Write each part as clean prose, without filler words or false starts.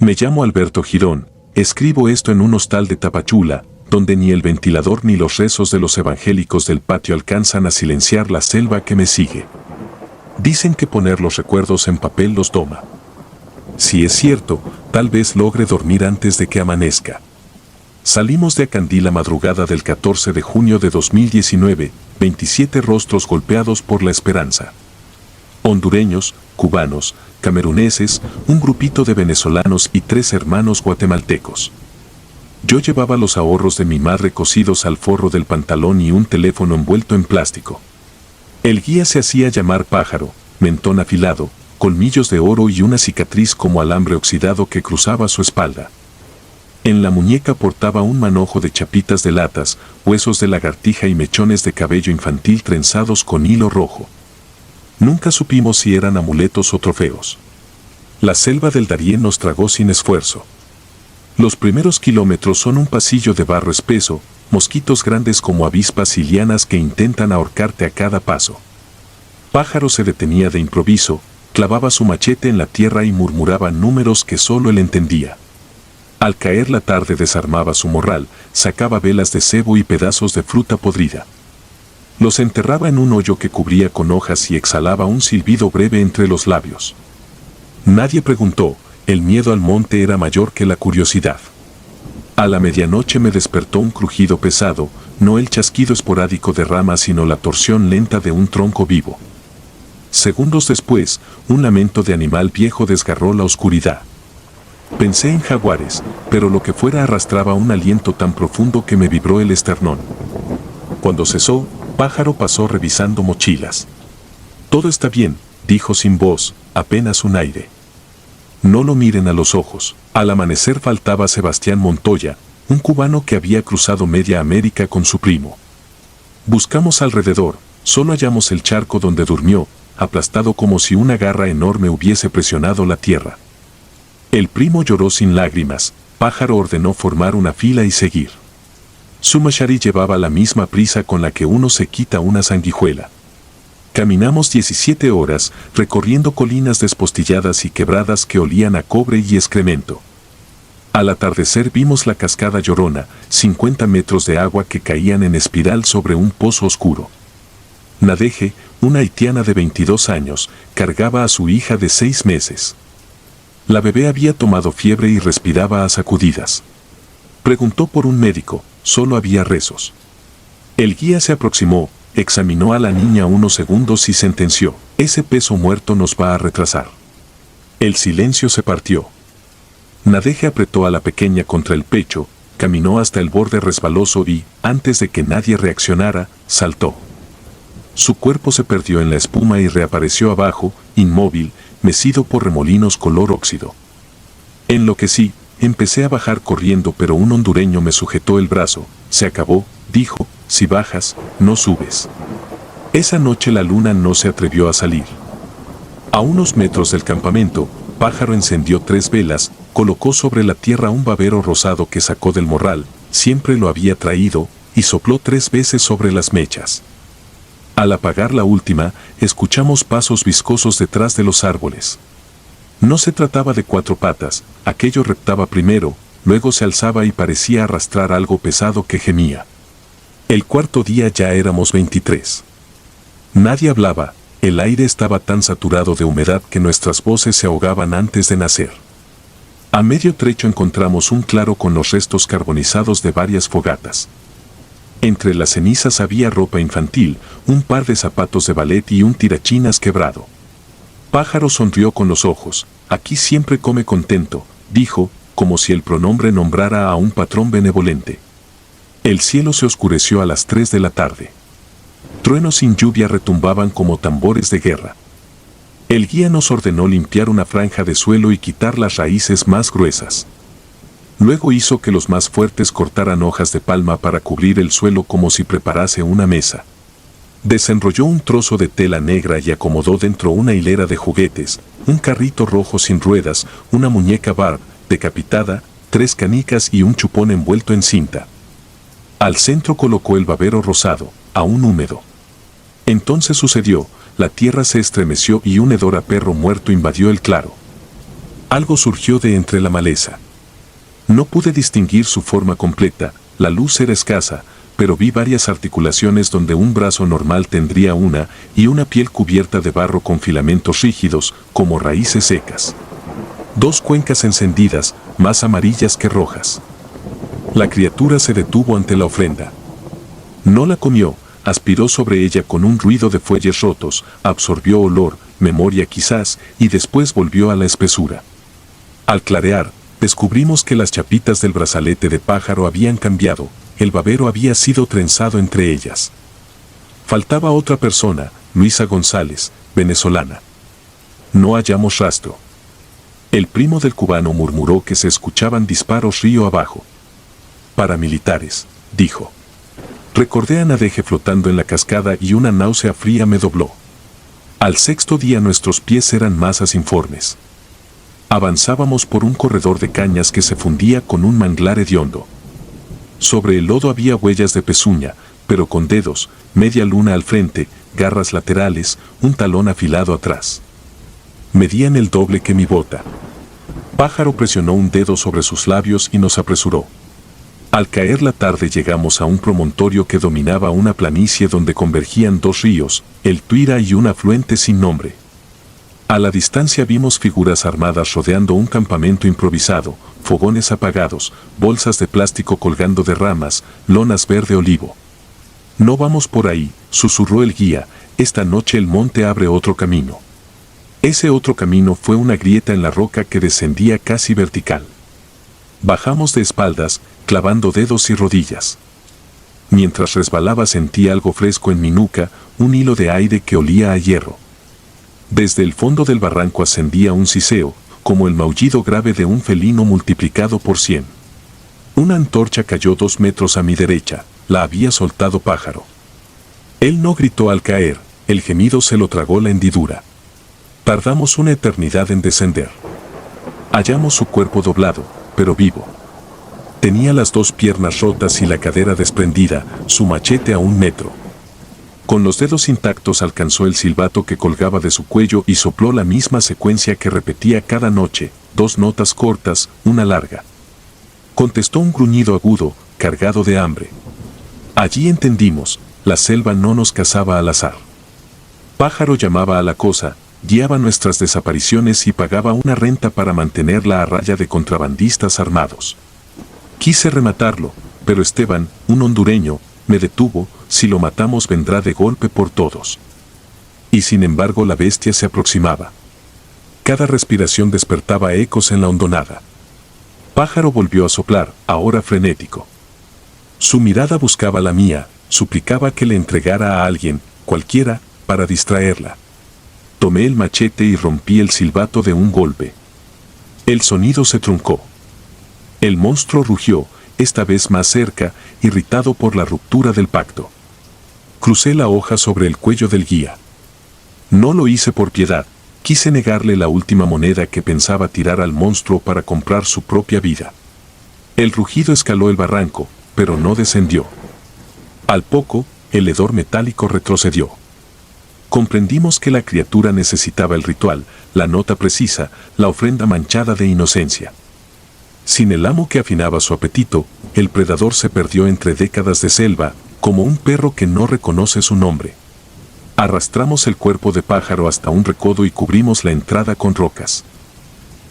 Me llamo Alberto Girón, escribo esto en un hostal de Tapachula, donde ni el ventilador ni los rezos de los evangélicos del patio alcanzan a silenciar la selva que me sigue. Dicen que poner los recuerdos en papel los doma. Si es cierto, tal vez logre dormir antes de que amanezca. Salimos de Acandí la madrugada del 14 de junio de 2019, 27 rostros golpeados por la esperanza. Hondureños, cubanos, cameruneses, un grupito de venezolanos y 3 hermanos guatemaltecos. Yo llevaba los ahorros de mi madre cosidos al forro del pantalón y un teléfono envuelto en plástico. El guía se hacía llamar Pájaro, mentón afilado, colmillos de oro y una cicatriz como alambre oxidado que cruzaba su espalda. En la muñeca portaba un manojo de chapitas de latas, huesos de lagartija y mechones de cabello infantil trenzados con hilo rojo. Nunca supimos si eran amuletos o trofeos. La selva del Darién nos tragó sin esfuerzo. Los primeros kilómetros son un pasillo de barro espeso, mosquitos grandes como avispas y lianas que intentan ahorcarte a cada paso. Pájaro se detenía de improviso, clavaba su machete en la tierra y murmuraba números que solo él entendía. Al caer la tarde desarmaba su morral, sacaba velas de cebo y pedazos de fruta podrida. Los enterraba en un hoyo que cubría con hojas y exhalaba un silbido breve entre los labios. Nadie preguntó, el miedo al monte era mayor que la curiosidad. A la medianoche me despertó un crujido pesado, no el chasquido esporádico de ramas sino la torsión lenta de un tronco vivo. Segundos después, un lamento de animal viejo desgarró la oscuridad. Pensé en jaguares, pero lo que fuera arrastraba un aliento tan profundo que me vibró el esternón. Cuando cesó, Pájaro pasó revisando mochilas. Todo está bien, dijo sin voz, apenas un aire. No lo miren a los ojos. Al amanecer faltaba Sebastián Montoya, un cubano que había cruzado media América con su primo. Buscamos alrededor, solo hallamos el charco donde durmió, aplastado como si una garra enorme hubiese presionado la tierra. El primo lloró sin lágrimas, Pájaro ordenó formar una fila y seguir. Su machari llevaba la misma prisa con la que uno se quita una sanguijuela. Caminamos 17 horas, recorriendo colinas despostilladas y quebradas que olían a cobre y excremento. Al atardecer vimos la cascada Llorona, 50 metros de agua que caían en espiral sobre un pozo oscuro. Nadeje, una haitiana de 22 años, cargaba a su hija de 6 meses. La bebé había tomado fiebre y respiraba a sacudidas. Preguntó por un médico, solo había rezos. El guía se aproximó, examinó a la niña unos segundos y sentenció, ese peso muerto nos va a retrasar. El silencio se partió. Nadeje apretó a la pequeña contra el pecho, caminó hasta el borde resbaloso y, antes de que nadie reaccionara, saltó. Su cuerpo se perdió en la espuma y reapareció abajo, inmóvil, mecido por remolinos color óxido. Enloquecí, empecé a bajar corriendo pero un hondureño me sujetó el brazo, se acabó, dijo, si bajas, no subes. Esa noche la luna no se atrevió a salir. A unos metros del campamento, Pájaro encendió 3 velas, colocó sobre la tierra un babero rosado que sacó del morral, siempre lo había traído, y sopló 3 veces sobre las mechas. Al apagar la última, escuchamos pasos viscosos detrás de los árboles. No se trataba de 4 patas, aquello reptaba primero, luego se alzaba y parecía arrastrar algo pesado que gemía. El cuarto día ya éramos 23. Nadie hablaba, el aire estaba tan saturado de humedad que nuestras voces se ahogaban antes de nacer. A medio trecho encontramos un claro con los restos carbonizados de varias fogatas. Entre las cenizas había ropa infantil, un par de zapatos de ballet y un tirachinas quebrado. Pájaro sonrió con los ojos, aquí siempre come contento, dijo, como si el pronombre nombrara a un patrón benevolente. El cielo se oscureció a las 3 de la tarde. Truenos sin lluvia retumbaban como tambores de guerra. El guía nos ordenó limpiar una franja de suelo y quitar las raíces más gruesas. Luego hizo que los más fuertes cortaran hojas de palma para cubrir el suelo como si preparase una mesa. Desenrolló un trozo de tela negra y acomodó dentro una hilera de juguetes, un carrito rojo sin ruedas, una muñeca Barb, decapitada, 3 canicas y un chupón envuelto en cinta. Al centro colocó el babero rosado, aún húmedo. Entonces sucedió, la tierra se estremeció y un hedor a perro muerto invadió el claro. Algo surgió de entre la maleza. No pude distinguir su forma completa, la luz era escasa, pero vi varias articulaciones donde un brazo normal tendría una y una piel cubierta de barro con filamentos rígidos, como raíces secas. 2 cuencas encendidas, más amarillas que rojas. La criatura se detuvo ante la ofrenda. No la comió, aspiró sobre ella con un ruido de fuelles rotos, absorbió olor, memoria quizás, y después volvió a la espesura. Al clarear, descubrimos que las chapitas del brazalete de pájaro habían cambiado, el babero había sido trenzado entre ellas. Faltaba otra persona, Luisa González, venezolana. No hallamos rastro. El primo del cubano murmuró que se escuchaban disparos río abajo. Paramilitares, dijo. Recordé a Nadeje flotando en la cascada y una náusea fría me dobló. Al 6º día nuestros pies eran masas informes. Avanzábamos por un corredor de cañas que se fundía con un manglar hediondo. Sobre el lodo había huellas de pezuña, pero con dedos, media luna al frente, garras laterales, un talón afilado atrás. Medían el doble que mi bota. Pájaro presionó un dedo sobre sus labios y nos apresuró. Al caer la tarde llegamos a un promontorio que dominaba una planicie donde convergían 2 ríos, el Tuira y un afluente sin nombre. A la distancia vimos figuras armadas rodeando un campamento improvisado, fogones apagados, bolsas de plástico colgando de ramas, lonas verde olivo. No vamos por ahí, susurró el guía, esta noche el monte abre otro camino. Ese otro camino fue una grieta en la roca que descendía casi vertical. Bajamos de espaldas, clavando dedos y rodillas. Mientras resbalaba sentí algo fresco en mi nuca, un hilo de aire que olía a hierro. Desde el fondo del barranco ascendía un siseo, como el maullido grave de un felino multiplicado por 100. Una antorcha cayó 2 metros a mi derecha, la había soltado Pájaro. Él no gritó al caer, el gemido se lo tragó la hendidura. Tardamos una eternidad en descender. Hallamos su cuerpo doblado, pero vivo. Tenía las 2 piernas rotas y la cadera desprendida, su machete a 1 metro. Con los dedos intactos alcanzó el silbato que colgaba de su cuello y sopló la misma secuencia que repetía cada noche, 2 notas cortas, una larga. Contestó un gruñido agudo, cargado de hambre. Allí entendimos, la selva no nos cazaba al azar. Pájaro llamaba a la cosa, guiaba nuestras desapariciones y pagaba una renta para mantenerla a raya de contrabandistas armados. Quise rematarlo, pero Esteban, un hondureño, me detuvo, si lo matamos vendrá de golpe por todos. Y sin embargo la bestia se aproximaba. Cada respiración despertaba ecos en la hondonada. Pájaro volvió a soplar, ahora frenético. Su mirada buscaba la mía, suplicaba que le entregara a alguien, cualquiera, para distraerla. Tomé el machete y rompí el silbato de un golpe. El sonido se truncó. El monstruo rugió, esta vez más cerca, irritado por la ruptura del pacto. Crucé la hoja sobre el cuello del guía. No lo hice por piedad, quise negarle la última moneda que pensaba tirar al monstruo para comprar su propia vida. El rugido escaló el barranco, pero no descendió. Al poco, el hedor metálico retrocedió. Comprendimos que la criatura necesitaba el ritual, la nota precisa, la ofrenda manchada de inocencia. Sin el amo que afinaba su apetito, el predador se perdió entre décadas de selva, como un perro que no reconoce su nombre. Arrastramos el cuerpo de Pájaro hasta un recodo y cubrimos la entrada con rocas.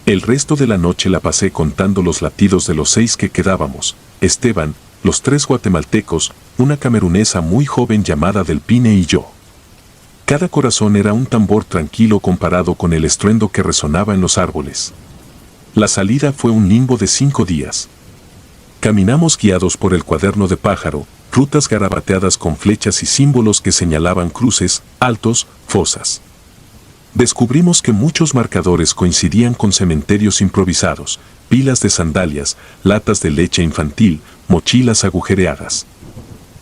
El resto de la noche la pasé contando los latidos de los 6 que quedábamos, Esteban, los 3 guatemaltecos, una camerunesa muy joven llamada Delpine y yo. Cada corazón era un tambor tranquilo comparado con el estruendo que resonaba en los árboles. La salida fue un limbo de 5 días. Caminamos guiados por el cuaderno de Pájaro, rutas garabateadas con flechas y símbolos que señalaban cruces, altos, fosas. Descubrimos que muchos marcadores coincidían con cementerios improvisados, pilas de sandalias, latas de leche infantil, mochilas agujereadas.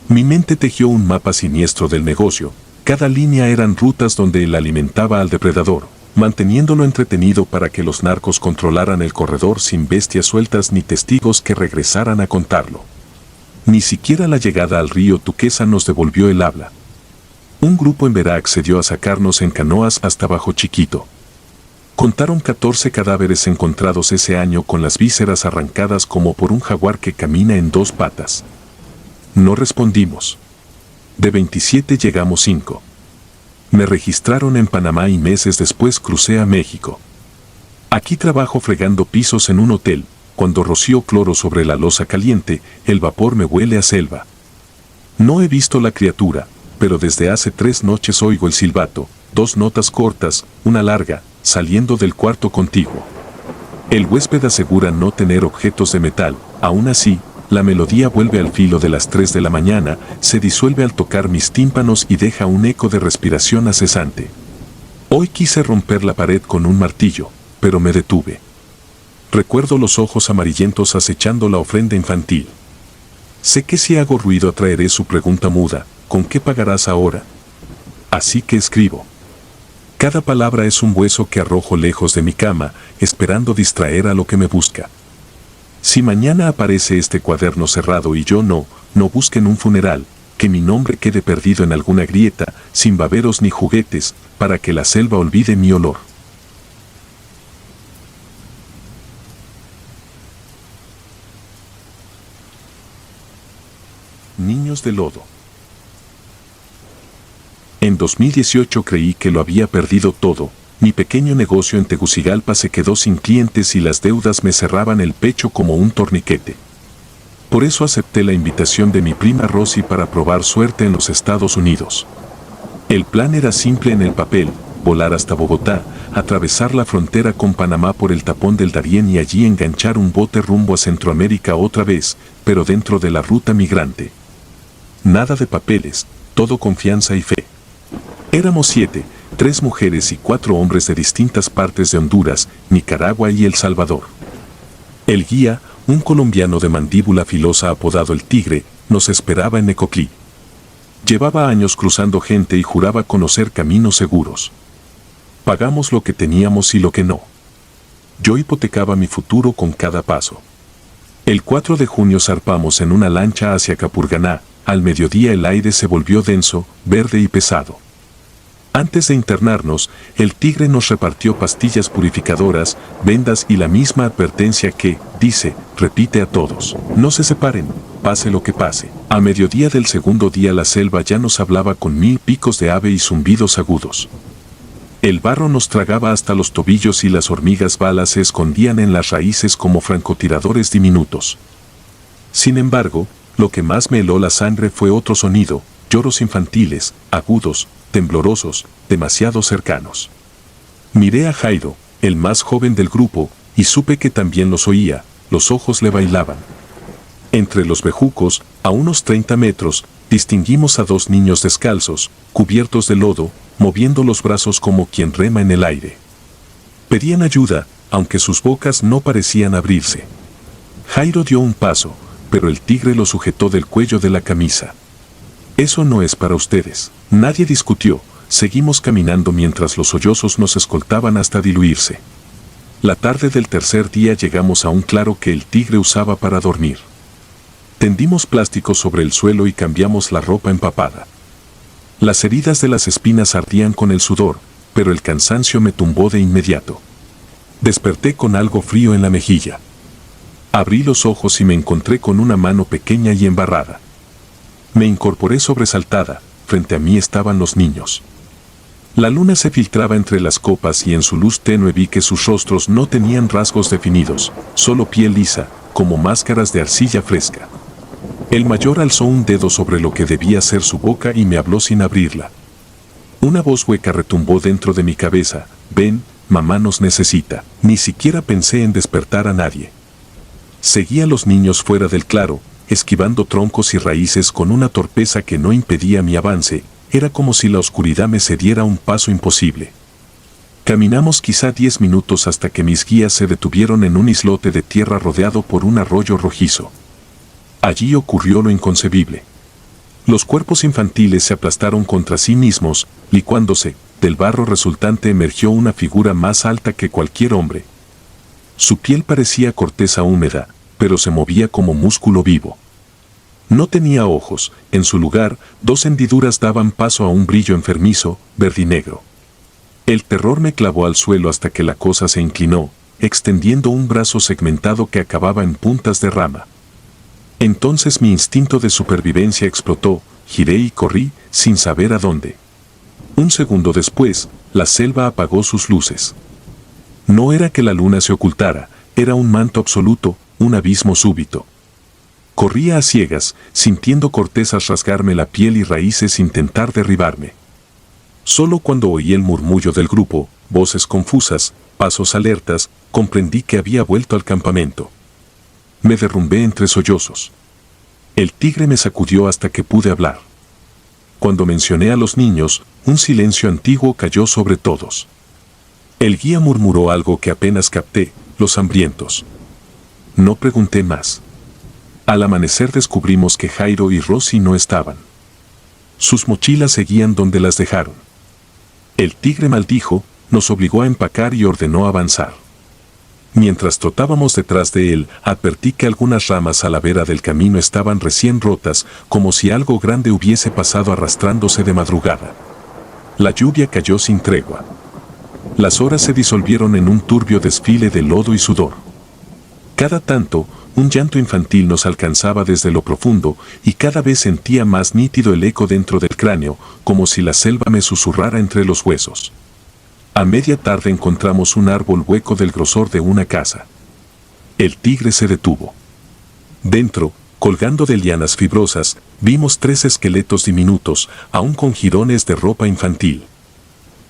Mi mente tejió un mapa siniestro del negocio. Cada línea eran rutas donde él alimentaba al depredador, manteniéndolo entretenido para que los narcos controlaran el corredor sin bestias sueltas ni testigos que regresaran a contarlo. Ni siquiera la llegada al río Tuquesa nos devolvió el habla. Un grupo en Verá accedió a sacarnos en canoas hasta Bajo Chiquito. Contaron 14 cadáveres encontrados ese año con las vísceras arrancadas como por un jaguar que camina en dos patas. No respondimos. De 27 llegamos 5. Me registraron en Panamá y meses después crucé a México. Aquí trabajo fregando pisos en un hotel. Cuando rocío cloro sobre la loza caliente, el vapor me huele a selva. No he visto la criatura, pero desde hace 3 noches oigo el silbato, 2 notas cortas, una larga, saliendo del cuarto contiguo. El huésped asegura no tener objetos de metal, aún así, la melodía vuelve al filo de las 3 de la mañana, se disuelve al tocar mis tímpanos y deja un eco de respiración acesante. Hoy quise romper la pared con un martillo, pero me detuve. Recuerdo los ojos amarillentos acechando la ofrenda infantil. Sé que si hago ruido atraeré su pregunta muda, ¿con qué pagarás ahora? Así que escribo. Cada palabra es un hueso que arrojo lejos de mi cama, esperando distraer a lo que me busca. Si mañana aparece este cuaderno cerrado y yo no busquen un funeral, que mi nombre quede perdido en alguna grieta, sin baberos ni juguetes, para que la selva olvide mi olor. Niños de lodo. En 2018 creí que lo había perdido todo. Mi pequeño negocio en Tegucigalpa se quedó sin clientes y las deudas me cerraban el pecho como un torniquete. Por eso acepté la invitación de mi prima Rosy para probar suerte en los Estados Unidos. El plan era simple en el papel: volar hasta Bogotá, atravesar la frontera con Panamá por el tapón del Darién y allí enganchar un bote rumbo a Centroamérica otra vez, pero dentro de la ruta migrante. Nada de papeles, todo confianza y fe. Éramos 7, 3 mujeres y 4 hombres de distintas partes de Honduras, Nicaragua y El Salvador. El guía, un colombiano de mandíbula filosa apodado El Tigre, nos esperaba en Necoclí. Llevaba años cruzando gente y juraba conocer caminos seguros. Pagamos lo que teníamos y lo que no. Yo hipotecaba mi futuro con cada paso. El 4 de junio zarpamos en una lancha hacia Capurganá. Al mediodía el aire se volvió denso, verde y pesado. Antes de internarnos, el Tigre nos repartió pastillas purificadoras, vendas y la misma advertencia que, dice, repite a todos: no se separen, pase lo que pase. A mediodía del segundo día la selva ya nos hablaba con 1000 picos de ave y zumbidos agudos. El barro nos tragaba hasta los tobillos y las hormigas balas se escondían en las raíces como francotiradores diminutos. Sin embargo, lo que más me heló la sangre fue otro sonido: lloros infantiles, agudos, temblorosos, demasiado cercanos. Miré a Jairo, el más joven del grupo, y supe que también los oía. Los ojos le bailaban. Entre los bejucos, a unos 30 metros, distinguimos a 2 niños descalzos, cubiertos de lodo, moviendo los brazos como quien rema en el aire. Pedían ayuda, aunque sus bocas no parecían abrirse. Jairo dio un paso, pero el Tigre lo sujetó del cuello de la camisa. Eso no es para ustedes. Nadie discutió, seguimos caminando mientras los sollozos nos escoltaban hasta diluirse. La tarde del tercer día llegamos a un claro que el Tigre usaba para dormir. Tendimos plástico sobre el suelo y cambiamos la ropa empapada. Las heridas de las espinas ardían con el sudor, pero el cansancio me tumbó de inmediato. Desperté con algo frío en la mejilla. Abrí los ojos y me encontré con una mano pequeña y embarrada. Me incorporé sobresaltada. Frente a mí estaban los niños. La luna se filtraba entre las copas y en su luz tenue vi que sus rostros no tenían rasgos definidos, solo piel lisa, como máscaras de arcilla fresca. El mayor alzó un dedo sobre lo que debía ser su boca y me habló sin abrirla. Una voz hueca retumbó dentro de mi cabeza: ven, mamá nos necesita. Ni siquiera pensé en despertar a nadie. Seguí a los niños fuera del claro, esquivando troncos y raíces con una torpeza que no impedía mi avance. Era como si la oscuridad me cediera un paso imposible. Caminamos quizá 10 minutos hasta que mis guías se detuvieron en un islote de tierra rodeado por un arroyo rojizo. Allí ocurrió lo inconcebible. Los cuerpos infantiles se aplastaron contra sí mismos, licuándose. Del barro resultante emergió una figura más alta que cualquier hombre. Su piel parecía corteza húmeda, pero se movía como músculo vivo. No tenía ojos, en su lugar, 2 hendiduras daban paso a un brillo enfermizo, verdinegro. El terror me clavó al suelo hasta que la cosa se inclinó, extendiendo un brazo segmentado que acababa en puntas de rama. Entonces mi instinto de supervivencia explotó, giré y corrí, sin saber a dónde. Un segundo después, la selva apagó sus luces. No era que la luna se ocultara, era un manto absoluto, un abismo súbito. Corría a ciegas, sintiendo cortezas rasgarme la piel y raíces intentar derribarme. Solo cuando oí el murmullo del grupo, voces confusas, pasos alertas, comprendí que había vuelto al campamento. Me derrumbé entre sollozos. El tigre me sacudió hasta que pude hablar. Cuando mencioné a los niños, un silencio antiguo cayó sobre todos. El guía murmuró algo que apenas capté, los hambrientos. No pregunté más. Al amanecer descubrimos que Jairo y Rosy no estaban. Sus mochilas seguían donde las dejaron. El tigre maldijo, nos obligó a empacar y ordenó avanzar. Mientras trotábamos detrás de él, advertí que algunas ramas a la vera del camino estaban recién rotas, como si algo grande hubiese pasado arrastrándose de madrugada. La lluvia cayó sin tregua. Las horas se disolvieron en un turbio desfile de lodo y sudor. Cada tanto, un llanto infantil nos alcanzaba desde lo profundo, y cada vez sentía más nítido el eco dentro del cráneo, como si la selva me susurrara entre los huesos. A media tarde encontramos un árbol hueco del grosor de una casa. El tigre se detuvo. Dentro, colgando de lianas fibrosas, vimos 3 esqueletos diminutos, aún con jirones de ropa infantil.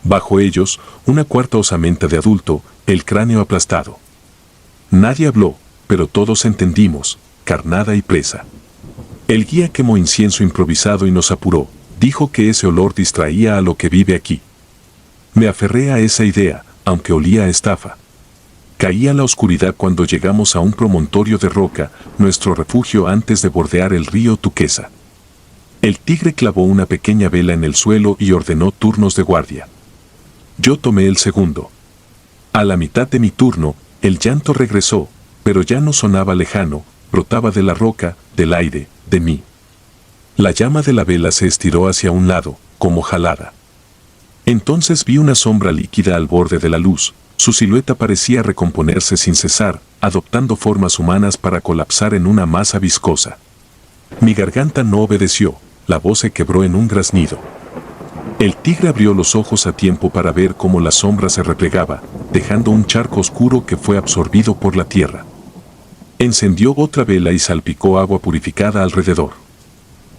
Bajo ellos, una cuarta osamenta de adulto, el cráneo aplastado. Nadie habló, pero todos entendimos, carnada y presa. El guía quemó incienso improvisado y nos apuró, dijo que ese olor distraía a lo que vive aquí. Me aferré a esa idea, aunque olía a estafa. Caía la oscuridad cuando llegamos a un promontorio de roca, nuestro refugio antes de bordear el río Tuquesa. El tigre clavó una pequeña vela en el suelo y ordenó turnos de guardia. Yo tomé el segundo. A la mitad de mi turno, el llanto regresó, pero ya no sonaba lejano, brotaba de la roca, del aire, de mí. La llama de la vela se estiró hacia un lado, como jalada. Entonces vi una sombra líquida al borde de la luz, su silueta parecía recomponerse sin cesar, adoptando formas humanas para colapsar en una masa viscosa. Mi garganta no obedeció, la voz se quebró en un graznido. El tigre abrió los ojos a tiempo para ver cómo la sombra se replegaba, dejando un charco oscuro que fue absorbido por la tierra. Encendió otra vela y salpicó agua purificada alrededor.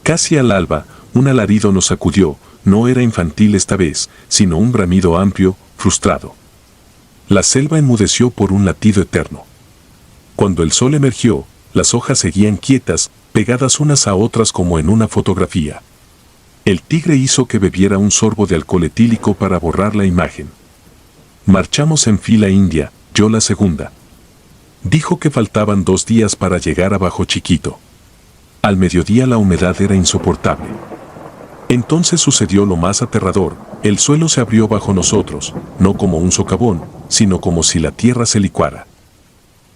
Casi al alba, un alarido nos sacudió, no era infantil esta vez, sino un bramido amplio, frustrado. La selva enmudeció por un latido eterno. Cuando el sol emergió, las hojas seguían quietas, pegadas unas a otras como en una fotografía. El tigre hizo que bebiera un sorbo de alcohol etílico para borrar la imagen. Marchamos en fila india, yo la segunda. Dijo que faltaban 2 días para llegar a Bajo Chiquito. Al mediodía la humedad era insoportable. Entonces sucedió lo más aterrador, el suelo se abrió bajo nosotros, no como un socavón, sino como si la tierra se licuara.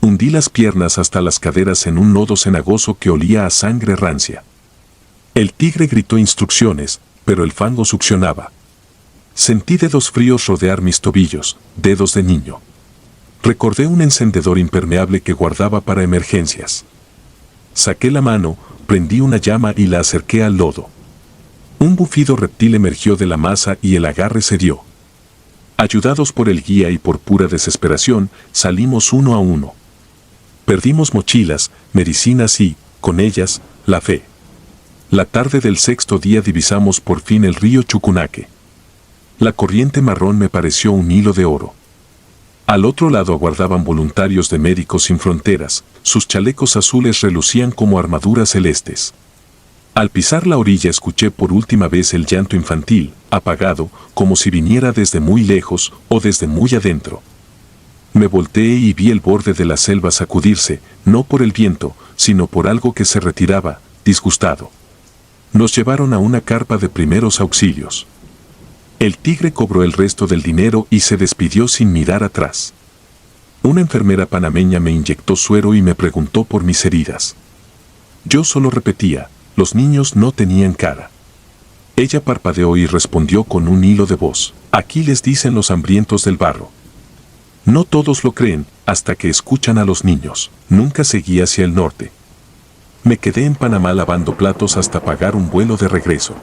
Hundí las piernas hasta las caderas en un lodo cenagoso que olía a sangre rancia. El tigre gritó instrucciones, pero el fango succionaba. Sentí dedos fríos rodear mis tobillos, dedos de niño. Recordé un encendedor impermeable que guardaba para emergencias. Saqué la mano, prendí una llama y la acerqué al lodo. Un bufido reptil emergió de la masa y el agarre se dio. Ayudados por el guía y por pura desesperación, salimos uno a uno. Perdimos mochilas, medicinas y, con ellas, la fe. La tarde del 6º día divisamos por fin el río Chucunaque. La corriente marrón me pareció un hilo de oro. Al otro lado aguardaban voluntarios de Médicos Sin Fronteras, sus chalecos azules relucían como armaduras celestes. Al pisar la orilla escuché por última vez el llanto infantil, apagado, como si viniera desde muy lejos o desde muy adentro. Me volteé y vi el borde de la selva sacudirse, no por el viento, sino por algo que se retiraba, disgustado. Nos llevaron a una carpa de primeros auxilios. El tigre cobró el resto del dinero y se despidió sin mirar atrás. Una enfermera panameña me inyectó suero y me preguntó por mis heridas. Yo solo repetía, los niños no tenían cara. Ella parpadeó y respondió con un hilo de voz. Aquí les dicen los hambrientos del barro. No todos lo creen, hasta que escuchan a los niños. Nunca seguí hacia el norte. Me quedé en Panamá lavando platos hasta pagar un vuelo de regreso.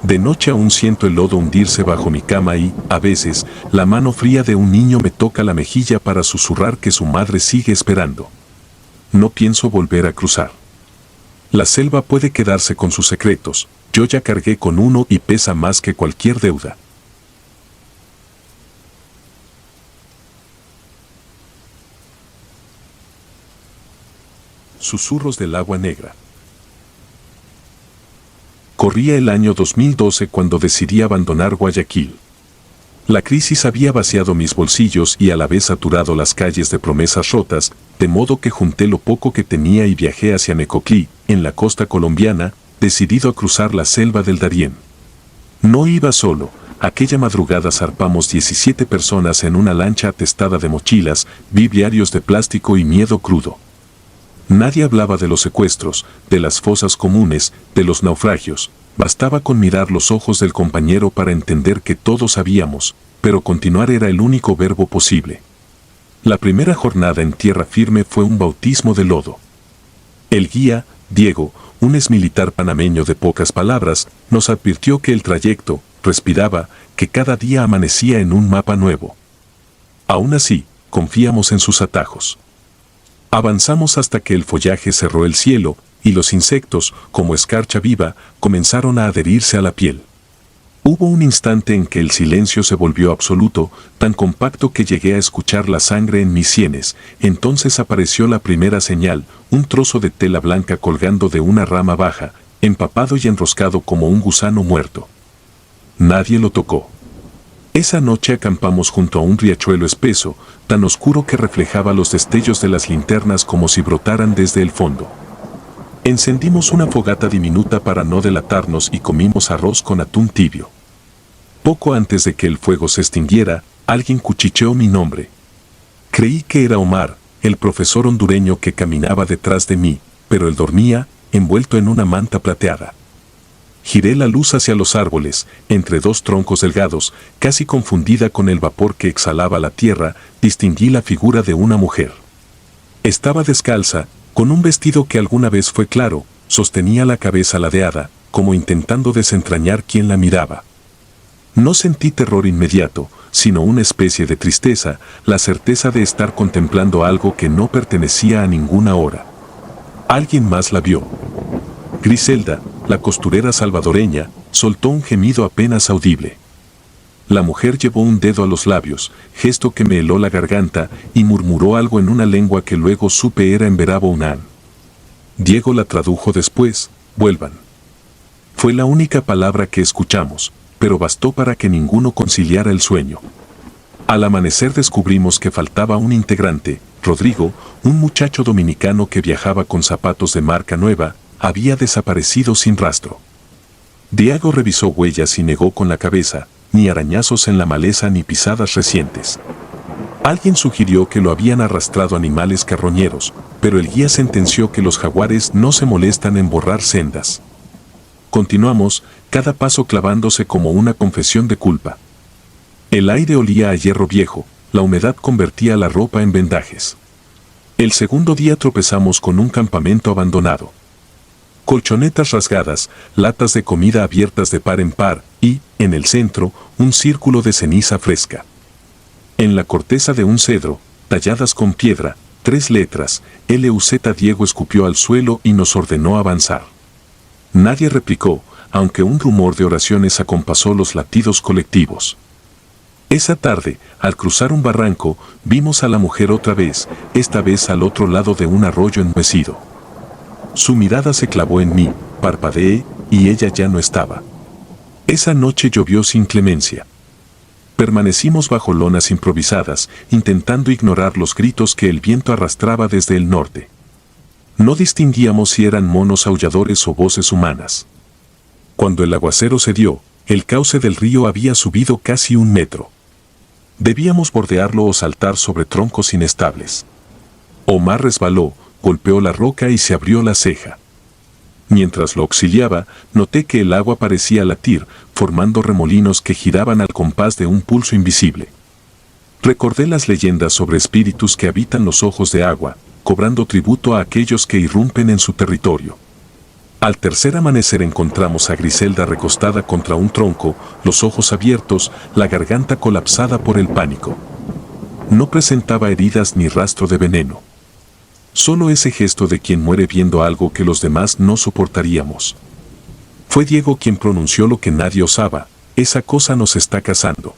De noche aún siento el lodo hundirse bajo mi cama y, a veces, la mano fría de un niño me toca la mejilla para susurrar que su madre sigue esperando. No pienso volver a cruzar. La selva puede quedarse con sus secretos. Yo ya cargué con uno y pesa más que cualquier deuda. Susurros del agua negra. Corría el año 2012 cuando decidí abandonar Guayaquil. La crisis había vaciado mis bolsillos y a la vez saturado las calles de promesas rotas, de modo que junté lo poco que tenía y viajé hacia Necoclí, en la costa colombiana, decidido a cruzar la selva del Darién. No iba solo. Aquella madrugada zarpamos 17 personas en una lancha atestada de mochilas, vibriarios de plástico y miedo crudo. Nadie hablaba de los secuestros, de las fosas comunes, de los naufragios. Bastaba con mirar los ojos del compañero para entender que todos sabíamos, pero continuar era el único verbo posible. La primera jornada en tierra firme fue un bautismo de lodo. El guía, Diego, un exmilitar panameño de pocas palabras, nos advirtió que el trayecto, respiraba, que cada día amanecía en un mapa nuevo. Aún así, confiamos en sus atajos. Avanzamos hasta que el follaje cerró el cielo, y los insectos, como escarcha viva, comenzaron a adherirse a la piel. Hubo un instante en que el silencio se volvió absoluto, tan compacto que llegué a escuchar la sangre en mis sienes. Entonces apareció la primera señal, un trozo de tela blanca colgando de una rama baja, empapado y enroscado como un gusano muerto. Nadie lo tocó. Esa noche acampamos junto a un riachuelo espeso, tan oscuro que reflejaba los destellos de las linternas como si brotaran desde el fondo. Encendimos una fogata diminuta para no delatarnos y comimos arroz con atún tibio. Poco antes de que el fuego se extinguiera, alguien cuchicheó mi nombre. Creí que era Omar, el profesor hondureño que caminaba detrás de mí, pero él dormía, envuelto en una manta plateada. Giré la luz hacia los árboles, entre dos troncos delgados, casi confundida con el vapor que exhalaba la tierra, distinguí la figura de una mujer. Estaba descalza, con un vestido que alguna vez fue claro, sostenía la cabeza ladeada, como intentando desentrañar quién la miraba. No sentí terror inmediato, sino una especie de tristeza, la certeza de estar contemplando algo que no pertenecía a ninguna hora. Alguien más la vio. Griselda, la costurera salvadoreña, soltó un gemido apenas audible. La mujer llevó un dedo a los labios, gesto que me heló la garganta, y murmuró algo en una lengua que luego supe era en Verabo-Unán. Diego la tradujo después: vuelvan. Fue la única palabra que escuchamos, pero bastó para que ninguno conciliara el sueño. Al amanecer descubrimos que faltaba un integrante. Rodrigo, un muchacho dominicano que viajaba con zapatos de marca nueva, había desaparecido sin rastro. Diego revisó huellas y negó con la cabeza, ni arañazos en la maleza ni pisadas recientes. Alguien sugirió que lo habían arrastrado animales carroñeros, pero el guía sentenció que los jaguares no se molestan en borrar sendas. Continuamos, cada paso clavándose como una confesión de culpa. El aire olía a hierro viejo, la humedad convertía la ropa en vendajes. El segundo día tropezamos con un campamento abandonado. Colchonetas rasgadas, latas de comida abiertas de par en par y, en el centro, un círculo de ceniza fresca. En la corteza de un cedro, talladas con piedra, 3 letras, LUZ. Diego escupió al suelo y nos ordenó avanzar. Nadie replicó, aunque un rumor de oraciones acompasó los latidos colectivos. Esa tarde, al cruzar un barranco, vimos a la mujer otra vez, esta vez al otro lado de un arroyo enmohecido. Su mirada se clavó en mí, parpadeé, y ella ya no estaba. Esa noche llovió sin clemencia. Permanecimos bajo lonas improvisadas, intentando ignorar los gritos que el viento arrastraba desde el norte. No distinguíamos si eran monos aulladores o voces humanas. Cuando el aguacero cedió, el cauce del río había subido casi 1 metro. Debíamos bordearlo o saltar sobre troncos inestables. Omar resbaló, golpeó la roca y se abrió la ceja. Mientras lo auxiliaba, noté que el agua parecía latir, formando remolinos que giraban al compás de un pulso invisible. Recordé las leyendas sobre espíritus que habitan los ojos de agua, cobrando tributo a aquellos que irrumpen en su territorio. Al tercer amanecer encontramos a Griselda recostada contra un tronco, los ojos abiertos, la garganta colapsada por el pánico. No presentaba heridas ni rastro de veneno. Solo ese gesto de quien muere viendo algo que los demás no soportaríamos. Fue Diego quien pronunció lo que nadie osaba: esa cosa nos está cazando.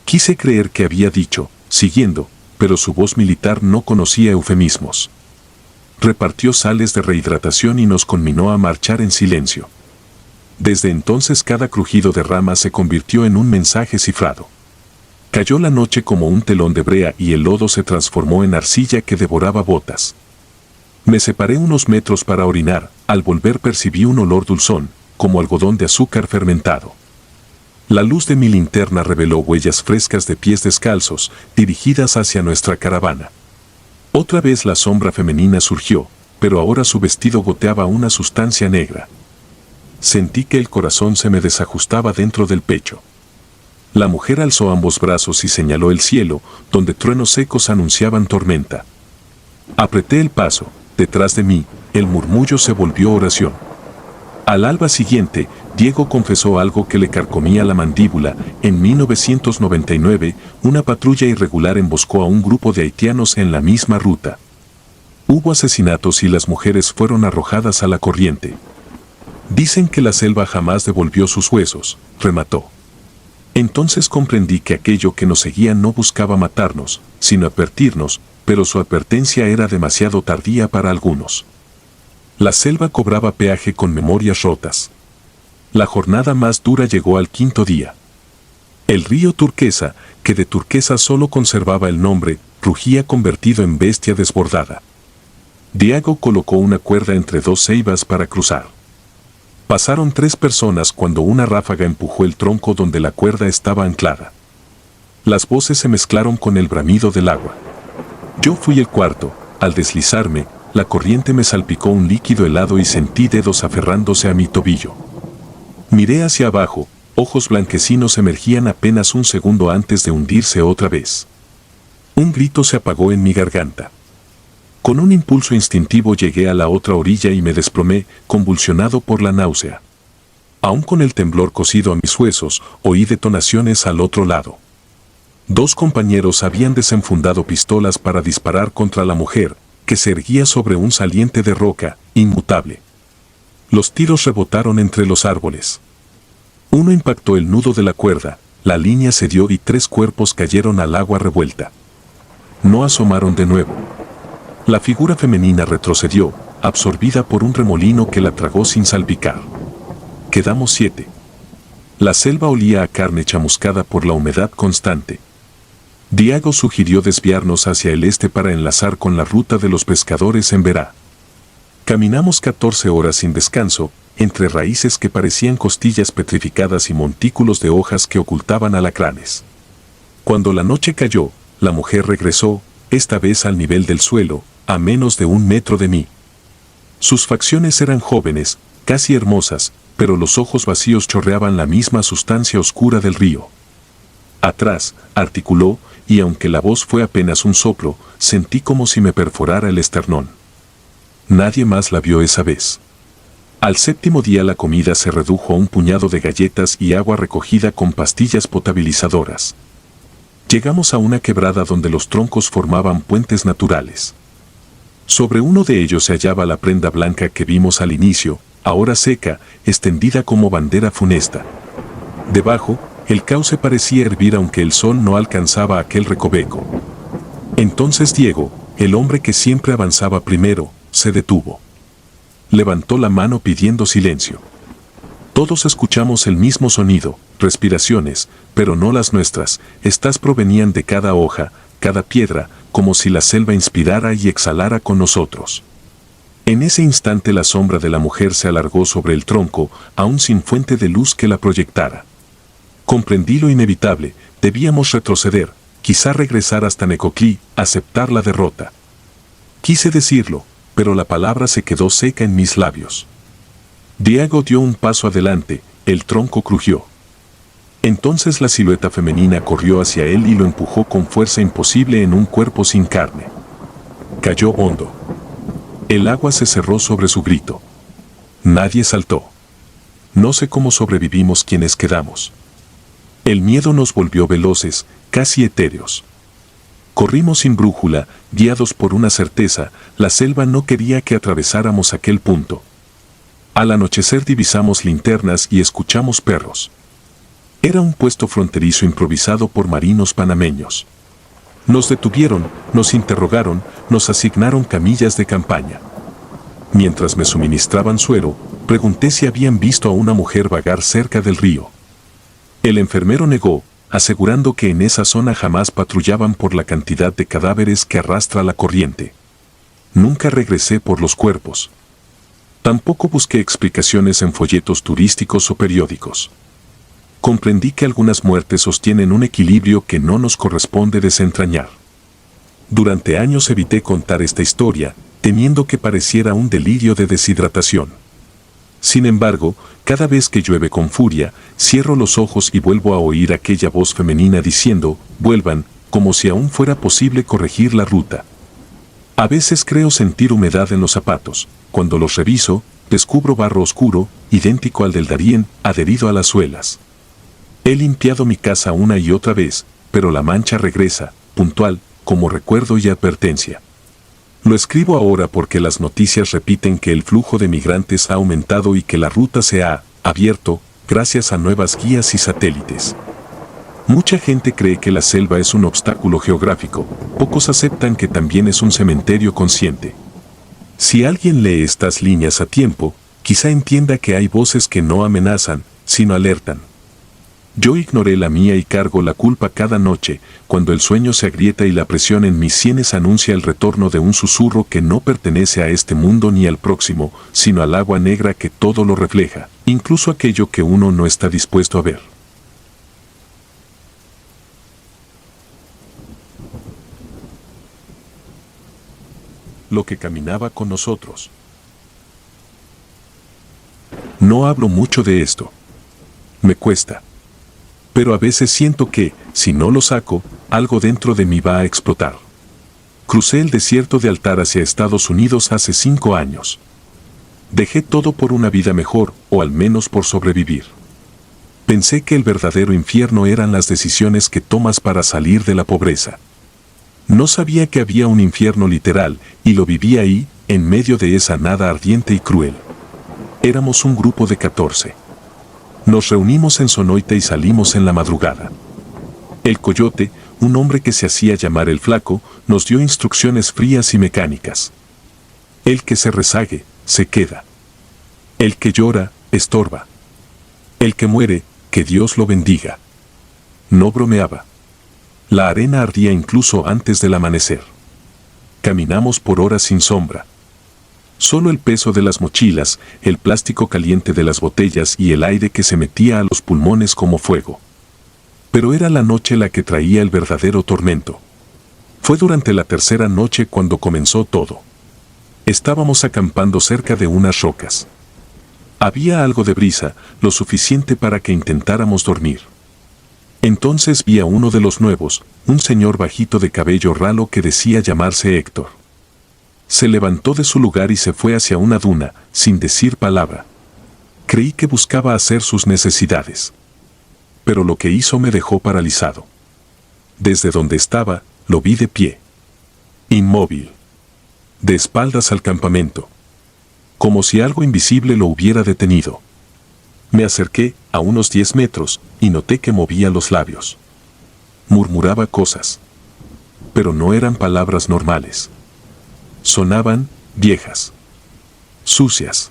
Quise creer que había dicho, siguiendo, pero su voz militar no conocía eufemismos. Repartió sales de rehidratación y nos conminó a marchar en silencio. Desde entonces cada crujido de ramas se convirtió en un mensaje cifrado. Cayó la noche como un telón de brea y el lodo se transformó en arcilla que devoraba botas. Me separé unos metros para orinar, al volver percibí un olor dulzón, como algodón de azúcar fermentado. La luz de mi linterna reveló huellas frescas de pies descalzos, dirigidas hacia nuestra caravana. Otra vez la sombra femenina surgió, pero ahora su vestido goteaba una sustancia negra. Sentí que el corazón se me desajustaba dentro del pecho. La mujer alzó ambos brazos y señaló el cielo, donde truenos secos anunciaban tormenta. Apreté el paso, detrás de mí, el murmullo se volvió oración. Al alba siguiente, Diego confesó algo que le carcomía la mandíbula. En 1999, una patrulla irregular emboscó a un grupo de haitianos en la misma ruta. Hubo asesinatos y las mujeres fueron arrojadas a la corriente. Dicen que la selva jamás devolvió sus huesos, remató. Entonces comprendí que aquello que nos seguía no buscaba matarnos, sino advertirnos, pero su advertencia era demasiado tardía para algunos. La selva cobraba peaje con memorias rotas. La jornada más dura llegó al quinto día. El río Turquesa, que de turquesa solo conservaba el nombre, rugía convertido en bestia desbordada. Diego colocó una cuerda entre dos ceibas para cruzar. Pasaron 3 personas cuando una ráfaga empujó el tronco donde la cuerda estaba anclada. Las voces se mezclaron con el bramido del agua. Yo fui el cuarto. Al deslizarme, la corriente me salpicó un líquido helado y sentí dedos aferrándose a mi tobillo. Miré hacia abajo, ojos blanquecinos emergían apenas un segundo antes de hundirse otra vez. Un grito se apagó en mi garganta. Con un impulso instintivo llegué a la otra orilla y me desplomé, convulsionado por la náusea. Aún con el temblor cosido a mis huesos, oí detonaciones al otro lado. 2 compañeros habían desenfundado pistolas para disparar contra la mujer, que se erguía sobre un saliente de roca, inmutable. Los tiros rebotaron entre los árboles. Uno impactó el nudo de la cuerda, la línea cedió y 3 cuerpos cayeron al agua revuelta. No asomaron de nuevo. La figura femenina retrocedió, absorbida por un remolino que la tragó sin salpicar. Quedamos 7. La selva olía a carne chamuscada por la humedad constante. Diego sugirió desviarnos hacia el este para enlazar con la ruta de los pescadores en Verá. Caminamos 14 horas sin descanso, entre raíces que parecían costillas petrificadas y montículos de hojas que ocultaban alacranes. Cuando la noche cayó, la mujer regresó, esta vez al nivel del suelo, a menos de 1 metro de mí. Sus facciones eran jóvenes, casi hermosas, pero los ojos vacíos chorreaban la misma sustancia oscura del río. Atrás, articuló, y aunque la voz fue apenas un soplo, sentí como si me perforara el esternón. Nadie más la vio esa vez. Al 7º día la comida se redujo a un puñado de galletas y agua recogida con pastillas potabilizadoras. Llegamos a una quebrada donde los troncos formaban puentes naturales. Sobre uno de ellos se hallaba la prenda blanca que vimos al inicio, ahora seca, extendida como bandera funesta. Debajo, el cauce parecía hervir aunque el sol no alcanzaba aquel recoveco. Entonces Diego, el hombre que siempre avanzaba primero, se detuvo. Levantó la mano pidiendo silencio. Todos escuchamos el mismo sonido, respiraciones, pero no las nuestras. Estas provenían de cada hoja, cada piedra, como si la selva inspirara y exhalara con nosotros. En ese instante la sombra de la mujer se alargó sobre el tronco, aún sin fuente de luz que la proyectara. Comprendí lo inevitable, debíamos retroceder, quizá regresar hasta Necoclí, aceptar la derrota. Quise decirlo, pero la palabra se quedó seca en mis labios. Diego dio un paso adelante, el tronco crujió. Entonces la silueta femenina corrió hacia él y lo empujó con fuerza imposible en un cuerpo sin carne. Cayó hondo. El agua se cerró sobre su grito. Nadie saltó. No sé cómo sobrevivimos quienes quedamos. El miedo nos volvió veloces, casi etéreos. Corrimos sin brújula, guiados por una certeza: la selva no quería que atravesáramos aquel punto. Al anochecer divisamos linternas y escuchamos perros. Era un puesto fronterizo improvisado por marinos panameños. Nos detuvieron, nos interrogaron, nos asignaron camillas de campaña. Mientras me suministraban suero, pregunté si habían visto a una mujer vagar cerca del río. El enfermero negó, asegurando que en esa zona jamás patrullaban por la cantidad de cadáveres que arrastra la corriente. Nunca regresé por los cuerpos. Tampoco busqué explicaciones en folletos turísticos o periódicos. Comprendí que algunas muertes sostienen un equilibrio que no nos corresponde desentrañar. Durante años evité contar esta historia, temiendo que pareciera un delirio de deshidratación. Sin embargo, cada vez que llueve con furia, cierro los ojos y vuelvo a oír aquella voz femenina diciendo: vuelvan, como si aún fuera posible corregir la ruta. A veces creo sentir humedad en los zapatos. Cuando los reviso, descubro barro oscuro, idéntico al del Darién, adherido a las suelas. He limpiado mi casa una y otra vez, pero la mancha regresa, puntual, como recuerdo y advertencia. Lo escribo ahora porque las noticias repiten que el flujo de migrantes ha aumentado y que la ruta se ha abierto gracias a nuevas guías y satélites. Mucha gente cree que la selva es un obstáculo geográfico, pocos aceptan que también es un cementerio consciente. Si alguien lee estas líneas a tiempo, quizá entienda que hay voces que no amenazan, sino alertan. Yo ignoré la mía y cargo la culpa cada noche, cuando el sueño se agrieta y la presión en mis sienes anuncia el retorno de un susurro que no pertenece a este mundo ni al próximo, sino al agua negra que todo lo refleja, incluso aquello que uno no está dispuesto a ver. Lo que caminaba con nosotros. No hablo mucho de esto. Me cuesta. Pero a veces siento que, si no lo saco, algo dentro de mí va a explotar. Crucé el desierto de Altar hacia Estados Unidos hace 5 años. Dejé todo por una vida mejor, o al menos por sobrevivir. Pensé que el verdadero infierno eran las decisiones que tomas para salir de la pobreza. No sabía que había un infierno literal, y lo viví ahí, en medio de esa nada ardiente y cruel. Éramos un grupo de 14. Nos reunimos en Sonoita y salimos en la madrugada. El coyote, un hombre que se hacía llamar el Flaco, nos dio instrucciones frías y mecánicas. El que se rezague, se queda. El que llora, estorba. El que muere, que Dios lo bendiga. No bromeaba. La arena ardía incluso antes del amanecer. Caminamos por horas sin sombra. Solo el peso de las mochilas, el plástico caliente de las botellas y el aire que se metía a los pulmones como fuego. Pero era la noche la que traía el verdadero tormento. Fue durante la tercera noche cuando comenzó todo. Estábamos acampando cerca de unas rocas. Había algo de brisa, lo suficiente para que intentáramos dormir. Entonces vi a uno de los nuevos, un señor bajito de cabello ralo que decía llamarse Héctor. Se levantó de su lugar y se fue hacia una duna, sin decir palabra. Creí que buscaba hacer sus necesidades. Pero lo que hizo me dejó paralizado. Desde donde estaba, lo vi de pie. Inmóvil. De espaldas al campamento. Como si algo invisible lo hubiera detenido. Me acerqué, a unos 10 metros, y noté que movía los labios. Murmuraba cosas. Pero no eran palabras normales. Sonaban viejas, sucias,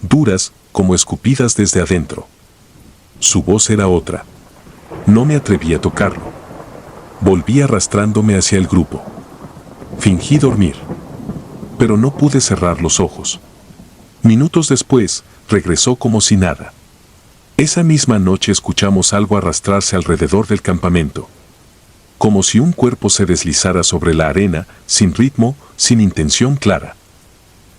duras, como escupidas desde adentro. Su voz era otra. No me atreví a tocarlo. Volví arrastrándome hacia el grupo. Fingí dormir. Pero no pude cerrar los ojos. Minutos después, regresó como si nada. Esa misma noche escuchamos algo arrastrarse alrededor del campamento. Como si un cuerpo se deslizara sobre la arena, sin ritmo, sin intención clara.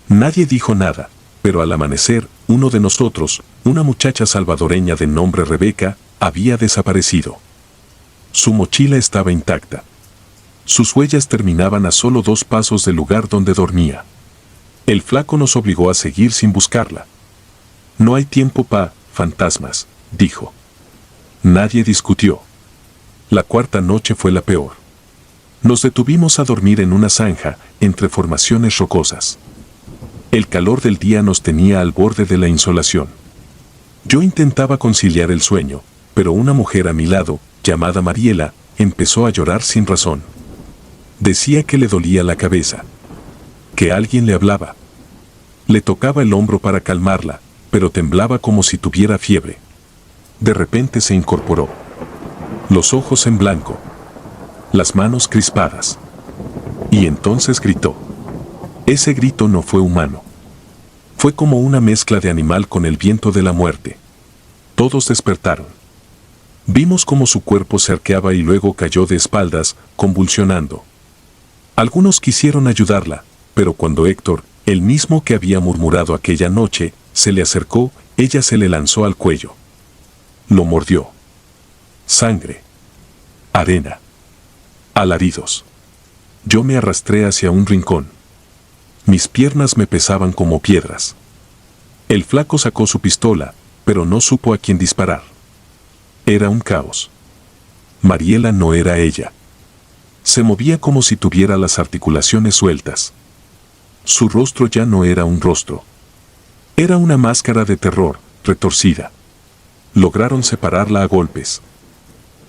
Nadie dijo nada, pero al amanecer, uno de nosotros, una muchacha salvadoreña de nombre Rebeca, había desaparecido. Su mochila estaba intacta. Sus huellas terminaban a solo 2 pasos del lugar donde dormía. El flaco nos obligó a seguir sin buscarla. No hay tiempo para fantasmas, dijo. Nadie discutió. La 4ª noche fue la peor. Nos detuvimos a dormir en una zanja, entre formaciones rocosas. El calor del día nos tenía al borde de la insolación. Yo intentaba conciliar el sueño, pero una mujer a mi lado, llamada Mariela, empezó a llorar sin razón. Decía que le dolía la cabeza, que alguien le hablaba. Le tocaba el hombro para calmarla, pero temblaba como si tuviera fiebre. De repente se incorporó. Los ojos en blanco, las manos crispadas. Y entonces gritó. Ese grito no fue humano. Fue como una mezcla de animal con el viento de la muerte. Todos despertaron. Vimos cómo su cuerpo se arqueaba y luego cayó de espaldas, convulsionando. Algunos quisieron ayudarla, pero cuando Héctor, el mismo que había murmurado aquella noche, se le acercó, ella se le lanzó al cuello. Lo mordió. Sangre. Arena. Alaridos. Yo me arrastré hacia un rincón. Mis piernas me pesaban como piedras. El flaco sacó su pistola, pero no supo a quién disparar. Era un caos. Mariela no era ella. Se movía como si tuviera las articulaciones sueltas. Su rostro ya no era un rostro. Era una máscara de terror, retorcida. Lograron separarla a golpes.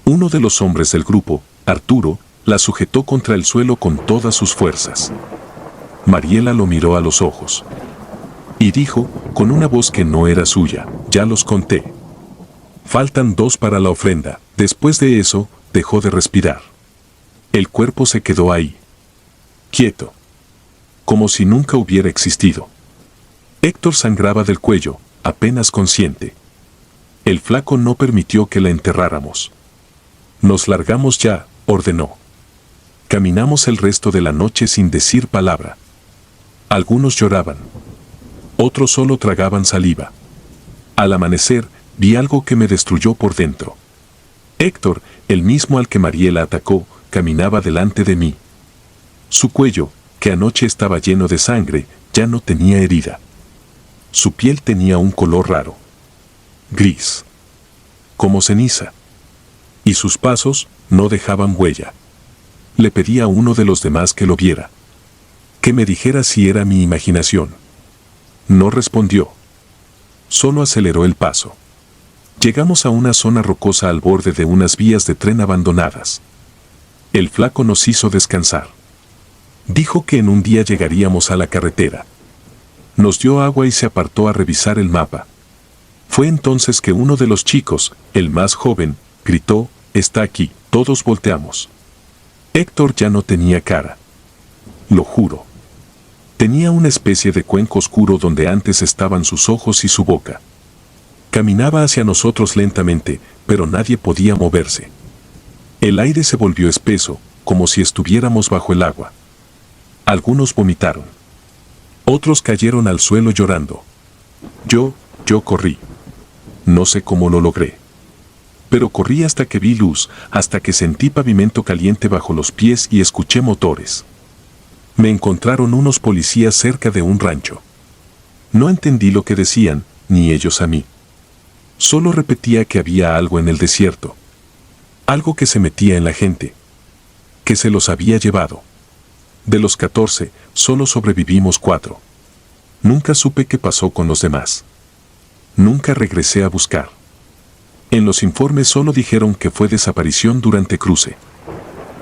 Uno de los hombres del grupo, Arturo, la sujetó contra el suelo con todas sus fuerzas. Mariela lo miró a los ojos. Y dijo, con una voz que no era suya, ya los conté. Faltan 2 para la ofrenda. Después de eso, dejó de respirar. El cuerpo se quedó ahí. Quieto. Como si nunca hubiera existido. Héctor sangraba del cuello, apenas consciente. El flaco no permitió que la enterráramos. Nos largamos ya, ordenó. Caminamos el resto de la noche sin decir palabra. Algunos lloraban. Otros solo tragaban saliva. Al amanecer, vi algo que me destruyó por dentro. Héctor, el mismo al que Mariela atacó, caminaba delante de mí. Su cuello, que anoche estaba lleno de sangre, ya no tenía herida. Su piel tenía un color raro. Gris. Como ceniza. Y sus pasos no dejaban huella. Le pedí a uno de los demás que lo viera. Que me dijera si era mi imaginación. No respondió. Solo aceleró el paso. Llegamos a una zona rocosa al borde de unas vías de tren abandonadas. El flaco nos hizo descansar. Dijo que en un día llegaríamos a la carretera. Nos dio agua y se apartó a revisar el mapa. Fue entonces que uno de los chicos, el más joven, gritó, «Está aquí». Todos volteamos. Héctor ya no tenía cara. Lo juro. Tenía una especie de cuenco oscuro donde antes estaban sus ojos y su boca. Caminaba hacia nosotros lentamente, pero nadie podía moverse. El aire se volvió espeso, como si estuviéramos bajo el agua. Algunos vomitaron. Otros cayeron al suelo llorando. Yo corrí. No sé cómo lo logré. Pero corrí hasta que vi luz, hasta que sentí pavimento caliente bajo los pies y escuché motores. Me encontraron unos policías cerca de un rancho. No entendí lo que decían, ni ellos a mí. Solo repetía que había algo en el desierto. Algo que se metía en la gente. Que se los había llevado. De los 14, solo sobrevivimos 4. Nunca supe qué pasó con los demás. Nunca regresé a buscar. En los informes solo dijeron que fue desaparición durante cruce.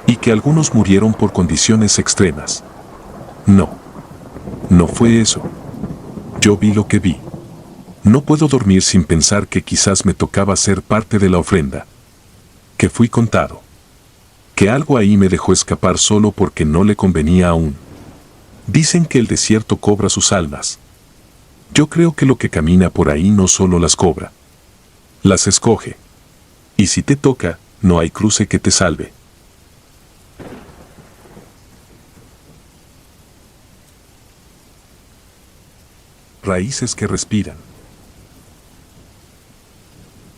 Y que algunos murieron por condiciones extremas. No fue eso. Yo vi lo que vi. No puedo dormir sin pensar que quizás me tocaba ser parte de la ofrenda. Que fui contado. Que algo ahí me dejó escapar solo porque no le convenía aún. Dicen que el desierto cobra sus almas. Yo creo que lo que camina por ahí no solo las cobra. Las escoge. Y si te toca, no hay cruce que te salve. Raíces que respiran.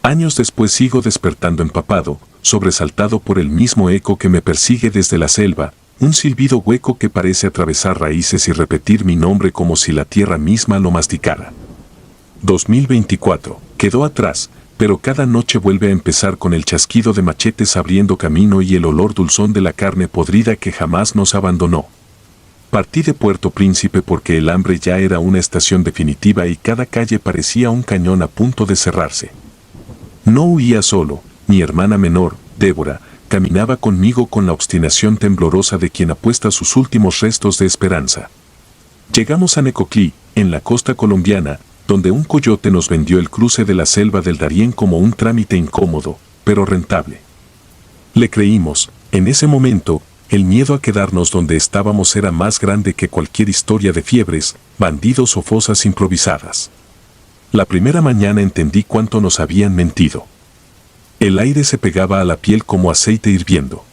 Años después sigo despertando empapado, sobresaltado por el mismo eco que me persigue desde la selva, un silbido hueco que parece atravesar raíces y repetir mi nombre como si la tierra misma lo masticara. 2024 quedó atrás, pero cada noche vuelve a empezar con el chasquido de machetes abriendo camino y el olor dulzón de la carne podrida que jamás nos abandonó. Partí de Puerto Príncipe porque el hambre ya era una estación definitiva y cada calle parecía un cañón a punto de cerrarse. No huía solo, mi hermana menor, Débora, caminaba conmigo con la obstinación temblorosa de quien apuesta sus últimos restos de esperanza. Llegamos a Necoclí, en la costa colombiana, donde un coyote nos vendió el cruce de la selva del Darién como un trámite incómodo, pero rentable. Le creímos, en ese momento, el miedo a quedarnos donde estábamos era más grande que cualquier historia de fiebres, bandidos o fosas improvisadas. La primera mañana entendí cuánto nos habían mentido. El aire se pegaba a la piel como aceite hirviendo.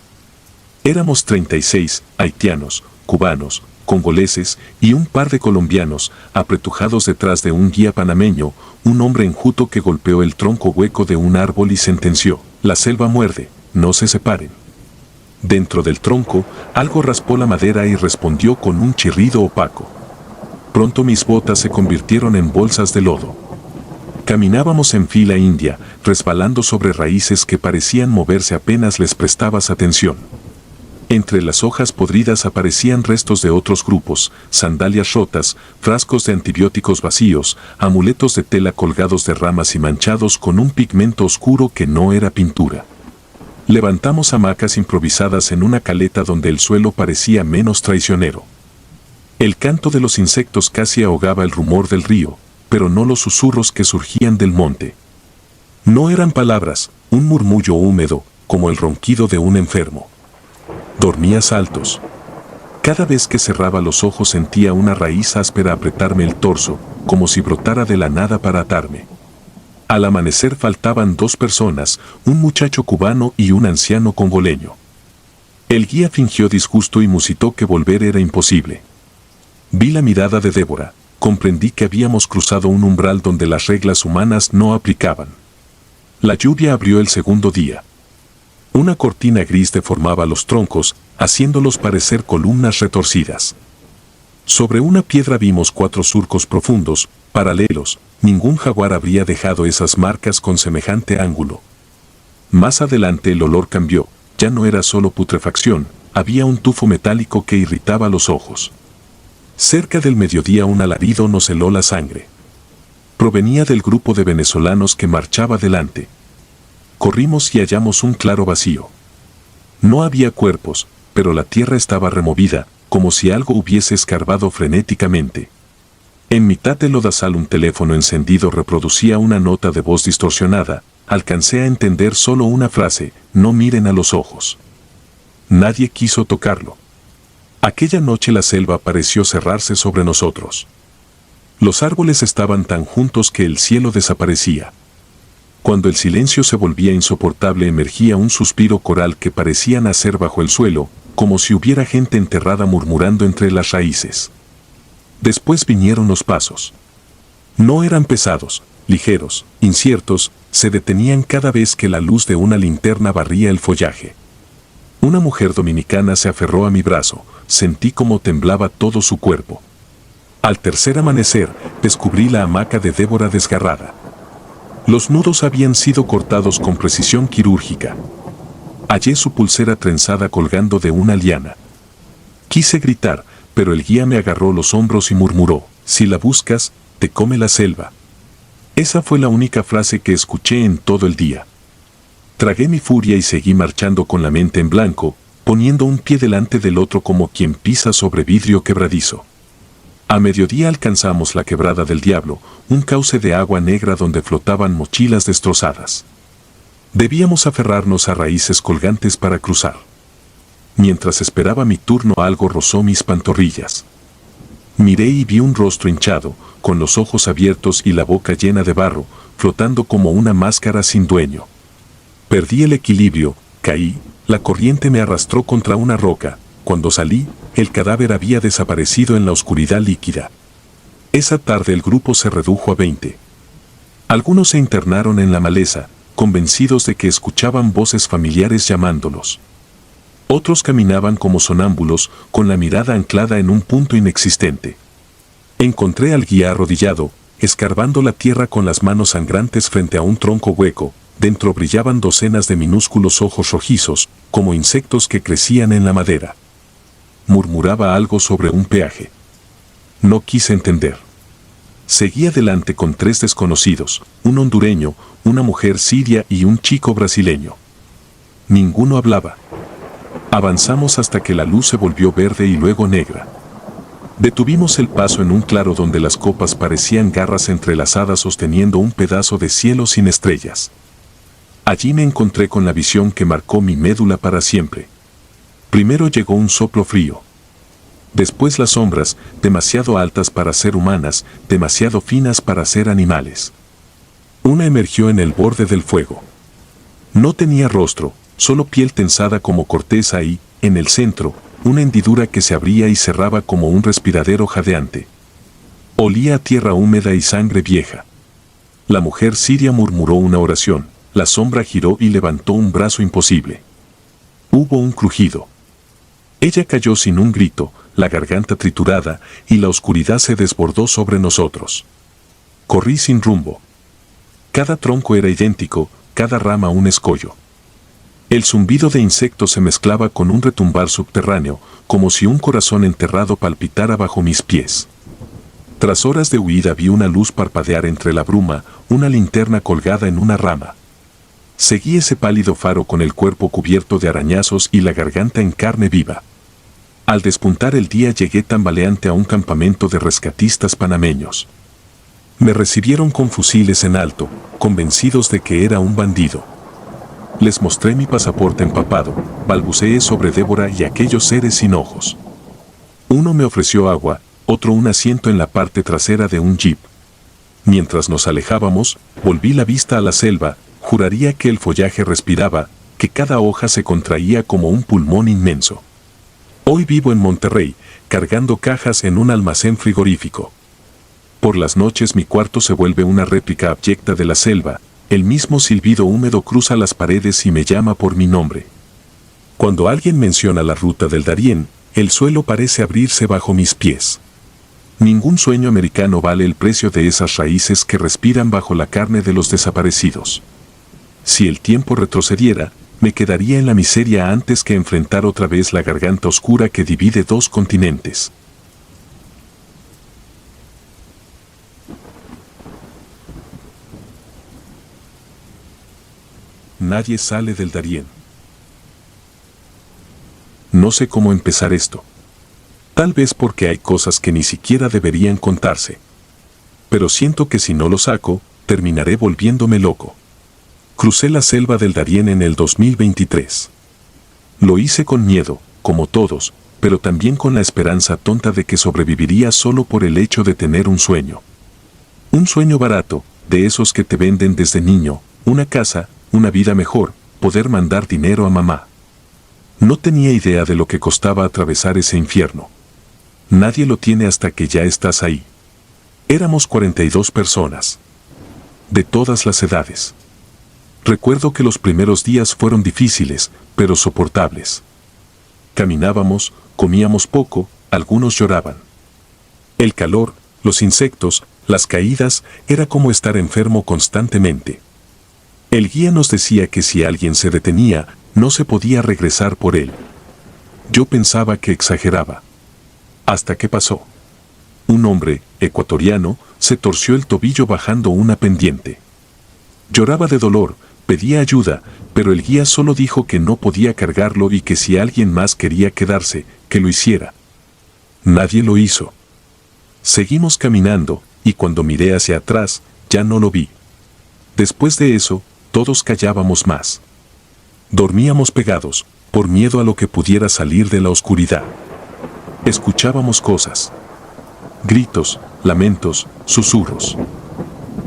Éramos 36, haitianos, cubanos, congoleses y un par de colombianos, apretujados detrás de un guía panameño, un hombre enjuto que golpeó el tronco hueco de un árbol y sentenció: la selva muerde, no se separen. Dentro del tronco, algo raspó la madera y respondió con un chirrido opaco. Pronto mis botas se convirtieron en bolsas de lodo. Caminábamos en fila india, resbalando sobre raíces que parecían moverse apenas les prestabas atención. Entre las hojas podridas aparecían restos de otros grupos, sandalias rotas, frascos de antibióticos vacíos, amuletos de tela colgados de ramas y manchados con un pigmento oscuro que no era pintura. Levantamos hamacas improvisadas en una caleta donde el suelo parecía menos traicionero. El canto de los insectos casi ahogaba el rumor del río, pero no los susurros que surgían del monte. No eran palabras, un murmullo húmedo, como el ronquido de un enfermo. Dormía saltos. Cada vez que cerraba los ojos sentía una raíz áspera apretarme el torso, como si brotara de la nada para atarme. Al amanecer faltaban 2 personas, un muchacho cubano y un anciano congoleño. El guía fingió disgusto y musitó que volver era imposible. Vi la mirada de Débora, comprendí que habíamos cruzado un umbral donde las reglas humanas no aplicaban. La lluvia abrió el segundo día. Una cortina gris deformaba los troncos, haciéndolos parecer columnas retorcidas. Sobre una piedra vimos 4 surcos profundos, paralelos. Ningún jaguar habría dejado esas marcas con semejante ángulo. Más adelante el olor cambió, ya no era solo putrefacción, había un tufo metálico que irritaba los ojos. Cerca del mediodía un alarido nos heló la sangre. Provenía del grupo de venezolanos que marchaba delante. Corrimos y hallamos un claro vacío. No había cuerpos, pero la tierra estaba removida, como si algo hubiese escarbado frenéticamente. En mitad del lodazal un teléfono encendido reproducía una nota de voz distorsionada. Alcancé a entender solo una frase: no miren a los ojos. Nadie quiso tocarlo. Aquella noche la selva pareció cerrarse sobre nosotros. Los árboles estaban tan juntos que el cielo desaparecía. Cuando el silencio se volvía insoportable emergía un suspiro coral que parecía nacer bajo el suelo, como si hubiera gente enterrada murmurando entre las raíces. Después vinieron los pasos. No eran pesados, ligeros, inciertos, se detenían cada vez que la luz de una linterna barría el follaje. Una mujer dominicana se aferró a mi brazo, sentí como temblaba todo su cuerpo. Al tercer amanecer, descubrí la hamaca de Débora desgarrada. Los nudos habían sido cortados con precisión quirúrgica. Hallé su pulsera trenzada colgando de una liana. Quise gritar, pero el guía me agarró los hombros y murmuró: si la buscas, te come la selva. Esa fue la única frase que escuché en todo el día. Tragué mi furia y seguí marchando con la mente en blanco, poniendo un pie delante del otro como quien pisa sobre vidrio quebradizo. A mediodía alcanzamos la Quebrada del Diablo, un cauce de agua negra donde flotaban mochilas destrozadas. Debíamos aferrarnos a raíces colgantes para cruzar. Mientras esperaba mi turno algo rozó mis pantorrillas. Miré y vi un rostro hinchado, con los ojos abiertos y la boca llena de barro, flotando como una máscara sin dueño. Perdí el equilibrio, caí, la corriente me arrastró contra una roca. Cuando salí, el cadáver había desaparecido en la oscuridad líquida. Esa tarde el grupo se redujo a 20. Algunos se internaron en la maleza, convencidos de que escuchaban voces familiares llamándolos. Otros caminaban como sonámbulos, con la mirada anclada en un punto inexistente. Encontré al guía arrodillado, escarbando la tierra con las manos sangrantes frente a un tronco hueco. Dentro brillaban docenas de minúsculos ojos rojizos, como insectos que crecían en la madera. Murmuraba algo sobre un peaje. No quise entender. Seguí adelante con 3 desconocidos, un hondureño, una mujer siria y un chico brasileño. Ninguno hablaba. Avanzamos hasta que la luz se volvió verde y luego negra. Detuvimos el paso en un claro donde las copas parecían garras entrelazadas sosteniendo un pedazo de cielo sin estrellas. Allí me encontré con la visión que marcó mi médula para siempre. Primero llegó un soplo frío. Después las sombras, demasiado altas para ser humanas, demasiado finas para ser animales. Una emergió en el borde del fuego. No tenía rostro, solo piel tensada como corteza y, en el centro, una hendidura que se abría y cerraba como un respiradero jadeante. Olía a tierra húmeda y sangre vieja. La mujer siria murmuró una oración, la sombra giró y levantó un brazo imposible. Hubo un crujido. Ella cayó sin un grito, la garganta triturada, y la oscuridad se desbordó sobre nosotros. Corrí sin rumbo. Cada tronco era idéntico, cada rama un escollo. El zumbido de insectos se mezclaba con un retumbar subterráneo, como si un corazón enterrado palpitara bajo mis pies. Tras horas de huida vi una luz parpadear entre la bruma, una linterna colgada en una rama. Seguí ese pálido faro con el cuerpo cubierto de arañazos y la garganta en carne viva. Al despuntar el día llegué tambaleante a un campamento de rescatistas panameños. Me recibieron con fusiles en alto, convencidos de que era un bandido. Les mostré mi pasaporte empapado, balbuceé sobre Débora y aquellos seres sin ojos. Uno me ofreció agua, otro un asiento en la parte trasera de un jeep. Mientras nos alejábamos, volví la vista a la selva, juraría que el follaje respiraba, que cada hoja se contraía como un pulmón inmenso. Hoy vivo en Monterrey, cargando cajas en un almacén frigorífico. Por las noches mi cuarto se vuelve una réplica abyecta de la selva, el mismo silbido húmedo cruza las paredes y me llama por mi nombre. Cuando alguien menciona la ruta del Darién, el suelo parece abrirse bajo mis pies. Ningún sueño americano vale el precio de esas raíces que respiran bajo la carne de los desaparecidos. Si el tiempo retrocediera, me quedaría en la miseria antes que enfrentar otra vez la garganta oscura que divide 2 continentes. Nadie sale del Darién. No sé cómo empezar esto. Tal vez porque hay cosas que ni siquiera deberían contarse. Pero siento que si no lo saco, terminaré volviéndome loco. Crucé la selva del Darién en el 2023. Lo hice con miedo, como todos, pero también con la esperanza tonta de que sobreviviría solo por el hecho de tener un sueño. Un sueño barato, de esos que te venden desde niño, una casa, una vida mejor, poder mandar dinero a mamá. No tenía idea de lo que costaba atravesar ese infierno. Nadie lo tiene hasta que ya estás ahí. Éramos 42 personas. De todas las edades. Recuerdo que los primeros días fueron difíciles, pero soportables. Caminábamos, comíamos poco, algunos lloraban. El calor, los insectos, las caídas, era como estar enfermo constantemente. El guía nos decía que si alguien se detenía, no se podía regresar por él. Yo pensaba que exageraba. Hasta que pasó. Un hombre, ecuatoriano, se torció el tobillo bajando una pendiente. Lloraba de dolor, pedía ayuda, pero el guía solo dijo que no podía cargarlo y que si alguien más quería quedarse, que lo hiciera. Nadie lo hizo. Seguimos caminando, y cuando miré hacia atrás, ya no lo vi. Después de eso, todos callábamos más. Dormíamos pegados, por miedo a lo que pudiera salir de la oscuridad. Escuchábamos cosas. Gritos, lamentos, susurros.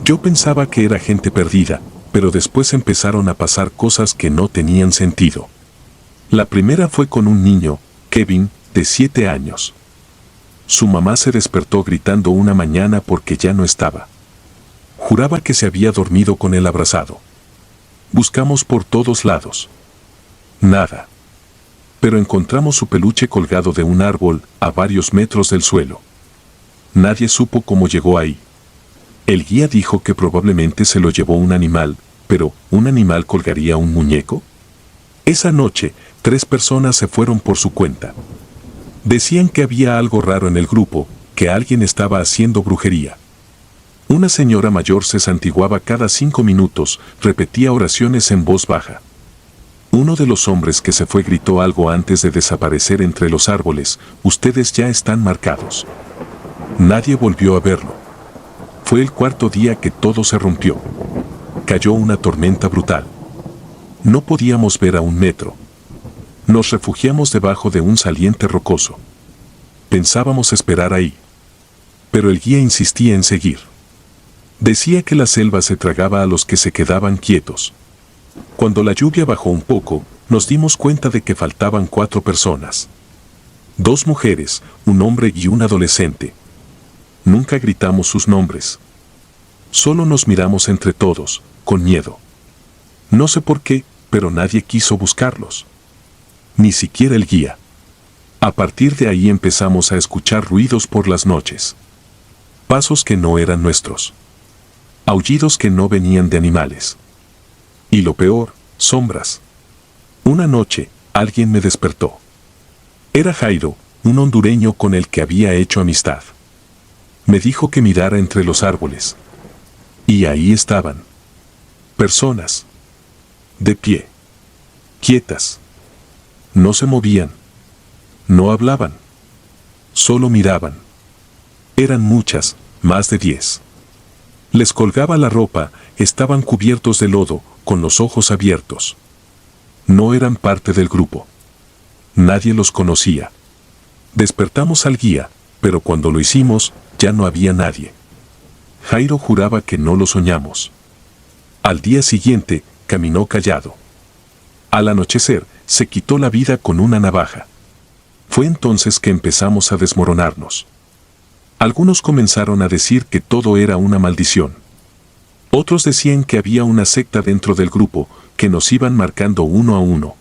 Yo pensaba que era gente perdida, pero después empezaron a pasar cosas que no tenían sentido. La primera fue con un niño, Kevin, de 7 años. Su mamá se despertó gritando una mañana porque ya no estaba. Juraba que se había dormido con él abrazado. Buscamos por todos lados. Nada. Pero encontramos su peluche colgado de un árbol a varios metros del suelo. Nadie supo cómo llegó ahí. El guía dijo que probablemente se lo llevó un animal, pero ¿un animal colgaría un muñeco? Esa noche, 3 personas se fueron por su cuenta. Decían que había algo raro en el grupo, que alguien estaba haciendo brujería. Una señora mayor se santiguaba cada 5 minutos, repetía oraciones en voz baja. Uno de los hombres que se fue gritó algo antes de desaparecer entre los árboles: ustedes ya están marcados. Nadie volvió a verlo. Fue el 4.º día que todo se rompió. Cayó una tormenta brutal. No podíamos ver a 1 metro. Nos refugiamos debajo de un saliente rocoso. Pensábamos esperar ahí. Pero el guía insistía en seguir. Decía que la selva se tragaba a los que se quedaban quietos. Cuando la lluvia bajó un poco, nos dimos cuenta de que faltaban 4 personas. 2 mujeres, un hombre y un adolescente. Nunca gritamos sus nombres. Solo nos miramos entre todos, con miedo. No sé por qué, pero nadie quiso buscarlos. Ni siquiera el guía. A partir de ahí empezamos a escuchar ruidos por las noches. Pasos que no eran nuestros. Aullidos que no venían de animales. Y lo peor, sombras. Una noche, alguien me despertó. Era Jairo, un hondureño con el que había hecho amistad. Me dijo que mirara entre los árboles. Y ahí estaban. Personas. De pie. Quietas. No se movían. No hablaban. Solo miraban. Eran muchas, más de 10. Les colgaba la ropa, estaban cubiertos de lodo, con los ojos abiertos. No eran parte del grupo. Nadie los conocía. Despertamos al guía, pero cuando lo hicimos, ya no había nadie. Jairo juraba que no lo soñamos. Al día siguiente, caminó callado. Al anochecer, se quitó la vida con una navaja. Fue entonces que empezamos a desmoronarnos. Algunos comenzaron a decir que todo era una maldición. Otros decían que había una secta dentro del grupo, que nos iban marcando uno a uno.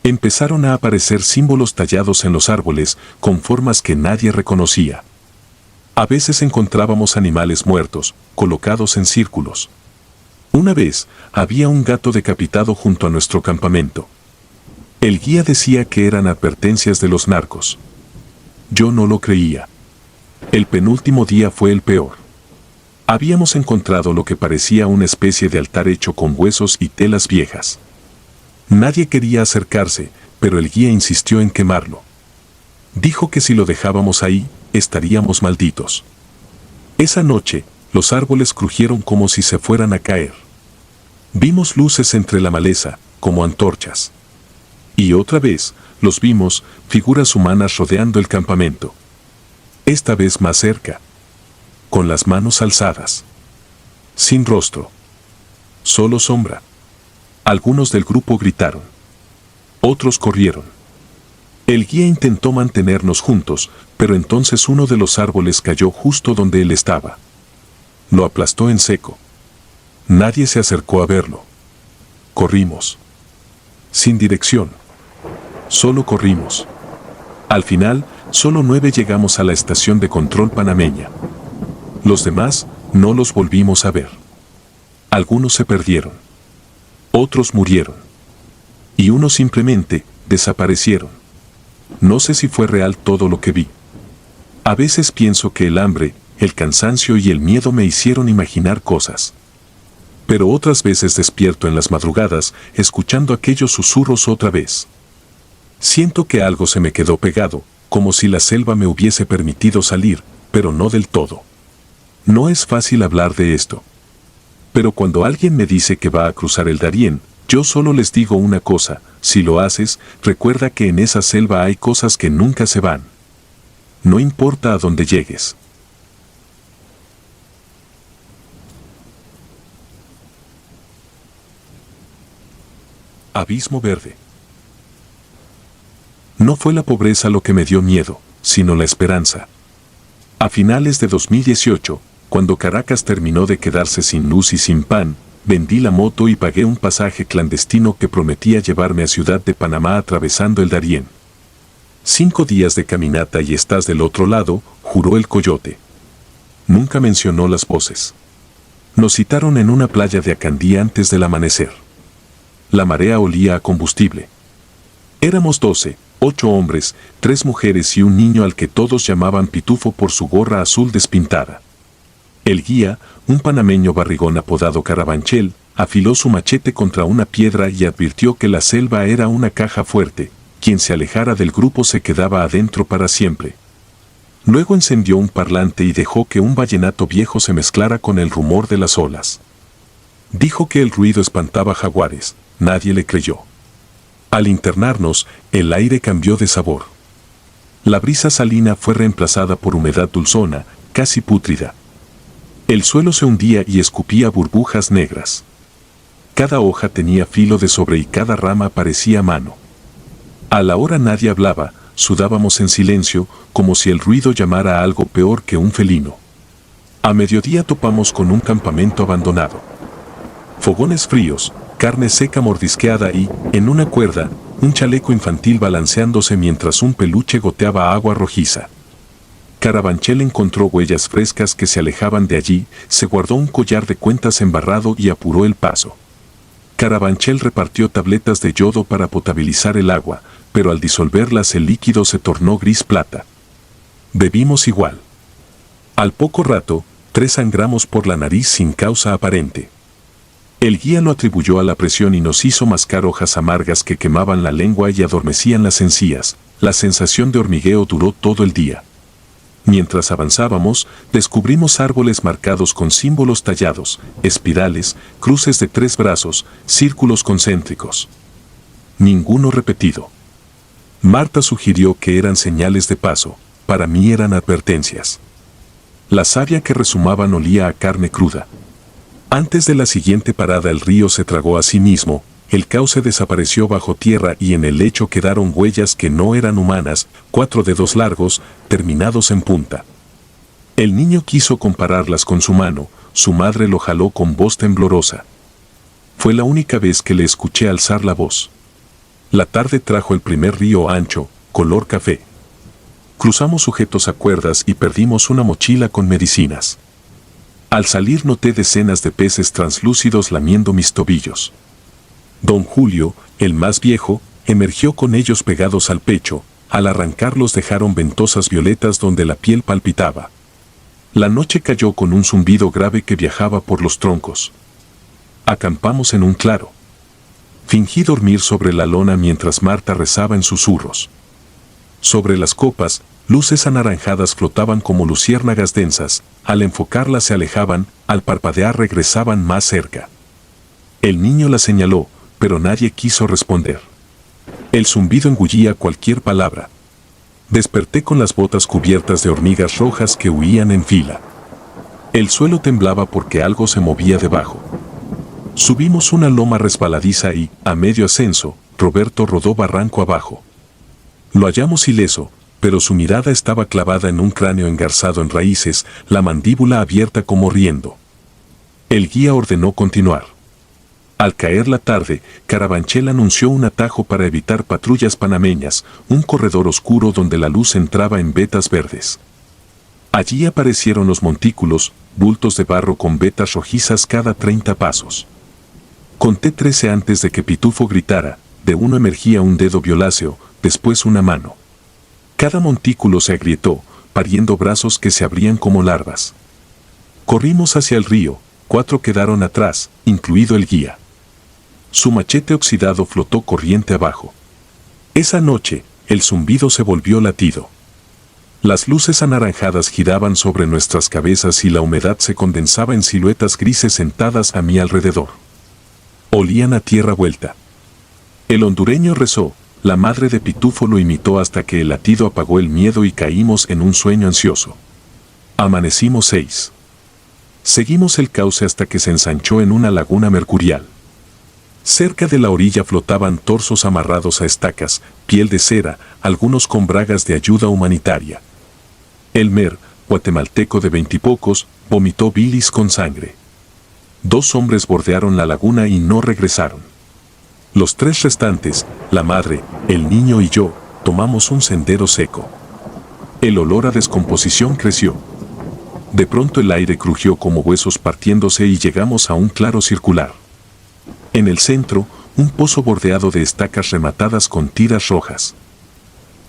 Empezaron a aparecer símbolos tallados en los árboles, con formas que nadie reconocía. A veces encontrábamos animales muertos, colocados en círculos. Una vez, había un gato decapitado junto a nuestro campamento. El guía decía que eran advertencias de los narcos. Yo no lo creía. El penúltimo día fue el peor. Habíamos encontrado lo que parecía una especie de altar hecho con huesos y telas viejas. Nadie quería acercarse, pero el guía insistió en quemarlo. Dijo que si lo dejábamos ahí, estaríamos malditos. Esa noche, los árboles crujieron como si se fueran a caer. Vimos luces entre la maleza, como antorchas. Y otra vez, los vimos, figuras humanas rodeando el campamento. Esta vez más cerca. Con las manos alzadas. Sin rostro. Solo sombra. Algunos del grupo gritaron. Otros corrieron. El guía intentó mantenernos juntos, pero entonces uno de los árboles cayó justo donde él estaba. Lo aplastó en seco. Nadie se acercó a verlo. Corrimos. Sin dirección. Solo corrimos. Al final, solo 9 llegamos a la estación de control panameña. Los demás, no los volvimos a ver. Algunos se perdieron. Otros murieron. Y unos simplemente desaparecieron. No sé si fue real todo lo que vi. A veces pienso que el hambre, el cansancio y el miedo me hicieron imaginar cosas. Pero otras veces despierto en las madrugadas, escuchando aquellos susurros otra vez. Siento que algo se me quedó pegado, como si la selva me hubiese permitido salir, pero no del todo. No es fácil hablar de esto. Pero cuando alguien me dice que va a cruzar el Darién, yo solo les digo una cosa: si lo haces, recuerda que en esa selva hay cosas que nunca se van. No importa a dónde llegues. Abismo Verde. No fue la pobreza lo que me dio miedo, sino la esperanza. A finales de 2018, cuando Caracas terminó de quedarse sin luz y sin pan, vendí la moto y pagué un pasaje clandestino que prometía llevarme a Ciudad de Panamá atravesando el Darién. 5 días de caminata y estás del otro lado, juró el coyote. Nunca mencionó las voces. Nos citaron en una playa de Acandí antes del amanecer. La marea olía a combustible. Éramos 12, 8 hombres, 3 mujeres y un niño al que todos llamaban Pitufo por su gorra azul despintada. El guía, un panameño barrigón apodado Carabanchel, afiló su machete contra una piedra y advirtió que la selva era una caja fuerte, quien se alejara del grupo se quedaba adentro para siempre. Luego encendió un parlante y dejó que un vallenato viejo se mezclara con el rumor de las olas. Dijo que el ruido espantaba jaguares, nadie le creyó. Al internarnos, el aire cambió de sabor. La brisa salina fue reemplazada por humedad dulzona, casi pútrida. El suelo se hundía y escupía burbujas negras. Cada hoja tenía filo de sobre y cada rama parecía mano. A la hora nadie hablaba, sudábamos en silencio, como si el ruido llamara a algo peor que un felino. A mediodía topamos con un campamento abandonado. Fogones fríos, carne seca mordisqueada y, en una cuerda, un chaleco infantil balanceándose mientras un peluche goteaba agua rojiza. Carabanchel encontró huellas frescas que se alejaban de allí, se guardó un collar de cuentas embarrado y apuró el paso. Carabanchel repartió tabletas de yodo para potabilizar el agua, pero al disolverlas el líquido se tornó gris plata. Bebimos igual. Al poco rato, 3 sangramos por la nariz sin causa aparente. El guía lo atribuyó a la presión y nos hizo mascar hojas amargas que quemaban la lengua y adormecían las encías. La sensación de hormigueo duró todo el día. Mientras avanzábamos, descubrimos árboles marcados con símbolos tallados, espirales, cruces de 3 brazos, círculos concéntricos. Ninguno repetido. Marta sugirió que eran señales de paso, para mí eran advertencias. La savia que rezumaban olía a carne cruda. Antes de la siguiente parada el río se tragó a sí mismo, el cauce desapareció bajo tierra y en el lecho quedaron huellas que no eran humanas, 4 dedos largos, terminados en punta. El niño quiso compararlas con su mano, su madre lo jaló con voz temblorosa. Fue la única vez que le escuché alzar la voz. La tarde trajo el primer río ancho, color café. Cruzamos sujetos a cuerdas y perdimos una mochila con medicinas. Al salir noté decenas de peces translúcidos lamiendo mis tobillos. Don Julio, el más viejo, emergió con ellos pegados al pecho, al arrancarlos dejaron ventosas violetas donde la piel palpitaba. La noche cayó con un zumbido grave que viajaba por los troncos. Acampamos en un claro. Fingí dormir sobre la lona mientras Marta rezaba en susurros. Sobre las copas, luces anaranjadas flotaban como luciérnagas densas, al enfocarlas se alejaban, al parpadear regresaban más cerca. El niño la señaló, pero nadie quiso responder. El zumbido engullía cualquier palabra. Desperté con las botas cubiertas de hormigas rojas que huían en fila. El suelo temblaba porque algo se movía debajo. Subimos una loma resbaladiza y, a medio ascenso, Roberto rodó barranco abajo. Lo hallamos ileso, pero su mirada estaba clavada en un cráneo engarzado en raíces, la mandíbula abierta como riendo. El guía ordenó continuar. Al caer la tarde, Carabanchel anunció un atajo para evitar patrullas panameñas, un corredor oscuro donde la luz entraba en vetas verdes. Allí aparecieron los montículos, bultos de barro con vetas rojizas cada 30 pasos. Conté 13 antes de que Pitufo gritara, de uno emergía un dedo violáceo, después una mano. Cada montículo se agrietó, pariendo brazos que se abrían como larvas. Corrimos hacia el río, 4 quedaron atrás, incluido el guía. Su machete oxidado flotó corriente abajo. Esa noche, el zumbido se volvió latido. Las luces anaranjadas giraban sobre nuestras cabezas y la humedad se condensaba en siluetas grises sentadas a mi alrededor. Olían a tierra vuelta. El hondureño rezó, la madre de Pitufo lo imitó hasta que el latido apagó el miedo y caímos en un sueño ansioso. Amanecimos 6. Seguimos el cauce hasta que se ensanchó en una laguna mercurial. Cerca de la orilla flotaban torsos amarrados a estacas, piel de cera, algunos con bragas de ayuda humanitaria. Elmer, guatemalteco de 20 y pocos, vomitó bilis con sangre. 2 hombres bordearon la laguna y no regresaron. Los 3 restantes, la madre, el niño y yo, tomamos un sendero seco. El olor a descomposición creció. De pronto el aire crujió como huesos partiéndose y llegamos a un claro circular. En el centro, un pozo bordeado de estacas rematadas con tiras rojas.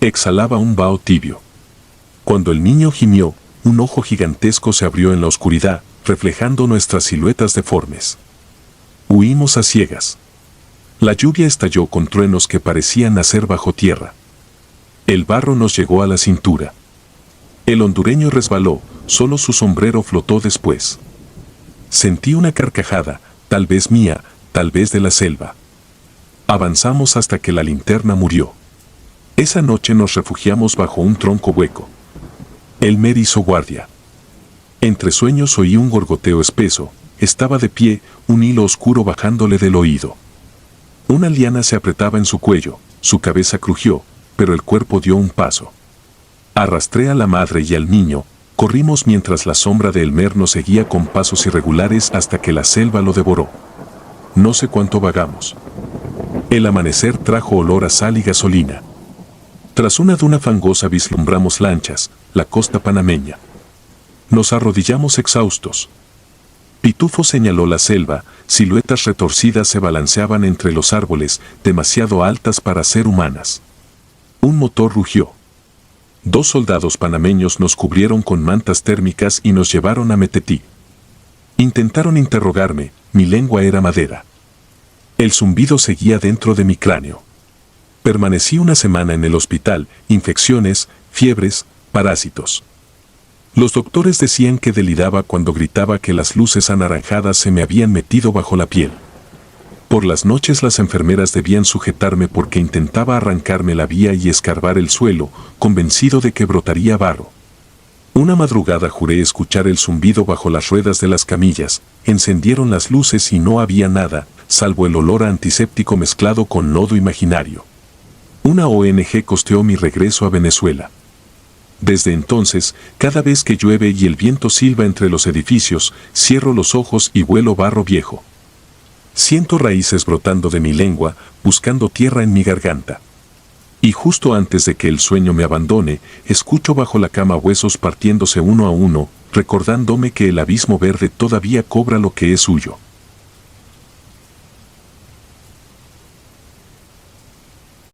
Exhalaba un vaho tibio. Cuando el niño gimió, un ojo gigantesco se abrió en la oscuridad, reflejando nuestras siluetas deformes. Huimos a ciegas. La lluvia estalló con truenos que parecían nacer bajo tierra. El barro nos llegó a la cintura. El hondureño resbaló, solo su sombrero flotó después. Sentí una carcajada, tal vez mía, tal vez de la selva. Avanzamos hasta que la linterna murió. Esa noche nos refugiamos bajo un tronco hueco. Elmer hizo guardia. Entre sueños oí un gorgoteo espeso, estaba de pie, un hilo oscuro bajándole del oído. Una liana se apretaba en su cuello, su cabeza crujió, pero el cuerpo dio un paso. Arrastré a la madre y al niño, corrimos mientras la sombra de Elmer nos seguía con pasos irregulares hasta que la selva lo devoró. No sé cuánto vagamos. El amanecer trajo olor a sal y gasolina. Tras una duna fangosa vislumbramos lanchas, la costa panameña. Nos arrodillamos exhaustos. Pitufo señaló la selva, siluetas retorcidas se balanceaban entre los árboles, demasiado altas para ser humanas. Un motor rugió. 2 soldados panameños nos cubrieron con mantas térmicas y nos llevaron a Metetí. Intentaron interrogarme, mi lengua era madera. El zumbido seguía dentro de mi cráneo. Permanecí una semana en el hospital, infecciones, fiebres, parásitos. Los doctores decían que deliraba cuando gritaba que las luces anaranjadas se me habían metido bajo la piel. Por las noches las enfermeras debían sujetarme porque intentaba arrancarme la vía y escarbar el suelo, convencido de que brotaría barro. Una madrugada juré escuchar el zumbido bajo las ruedas de las camillas, encendieron las luces y no había nada, salvo el olor a antiséptico mezclado con lodo imaginario. Una ONG costeó mi regreso a Venezuela. Desde entonces, cada vez que llueve y el viento silba entre los edificios, cierro los ojos y huelo barro viejo. Siento raíces brotando de mi lengua, buscando tierra en mi garganta. Y justo antes de que el sueño me abandone, escucho bajo la cama huesos partiéndose uno a uno, recordándome que el abismo verde todavía cobra lo que es suyo.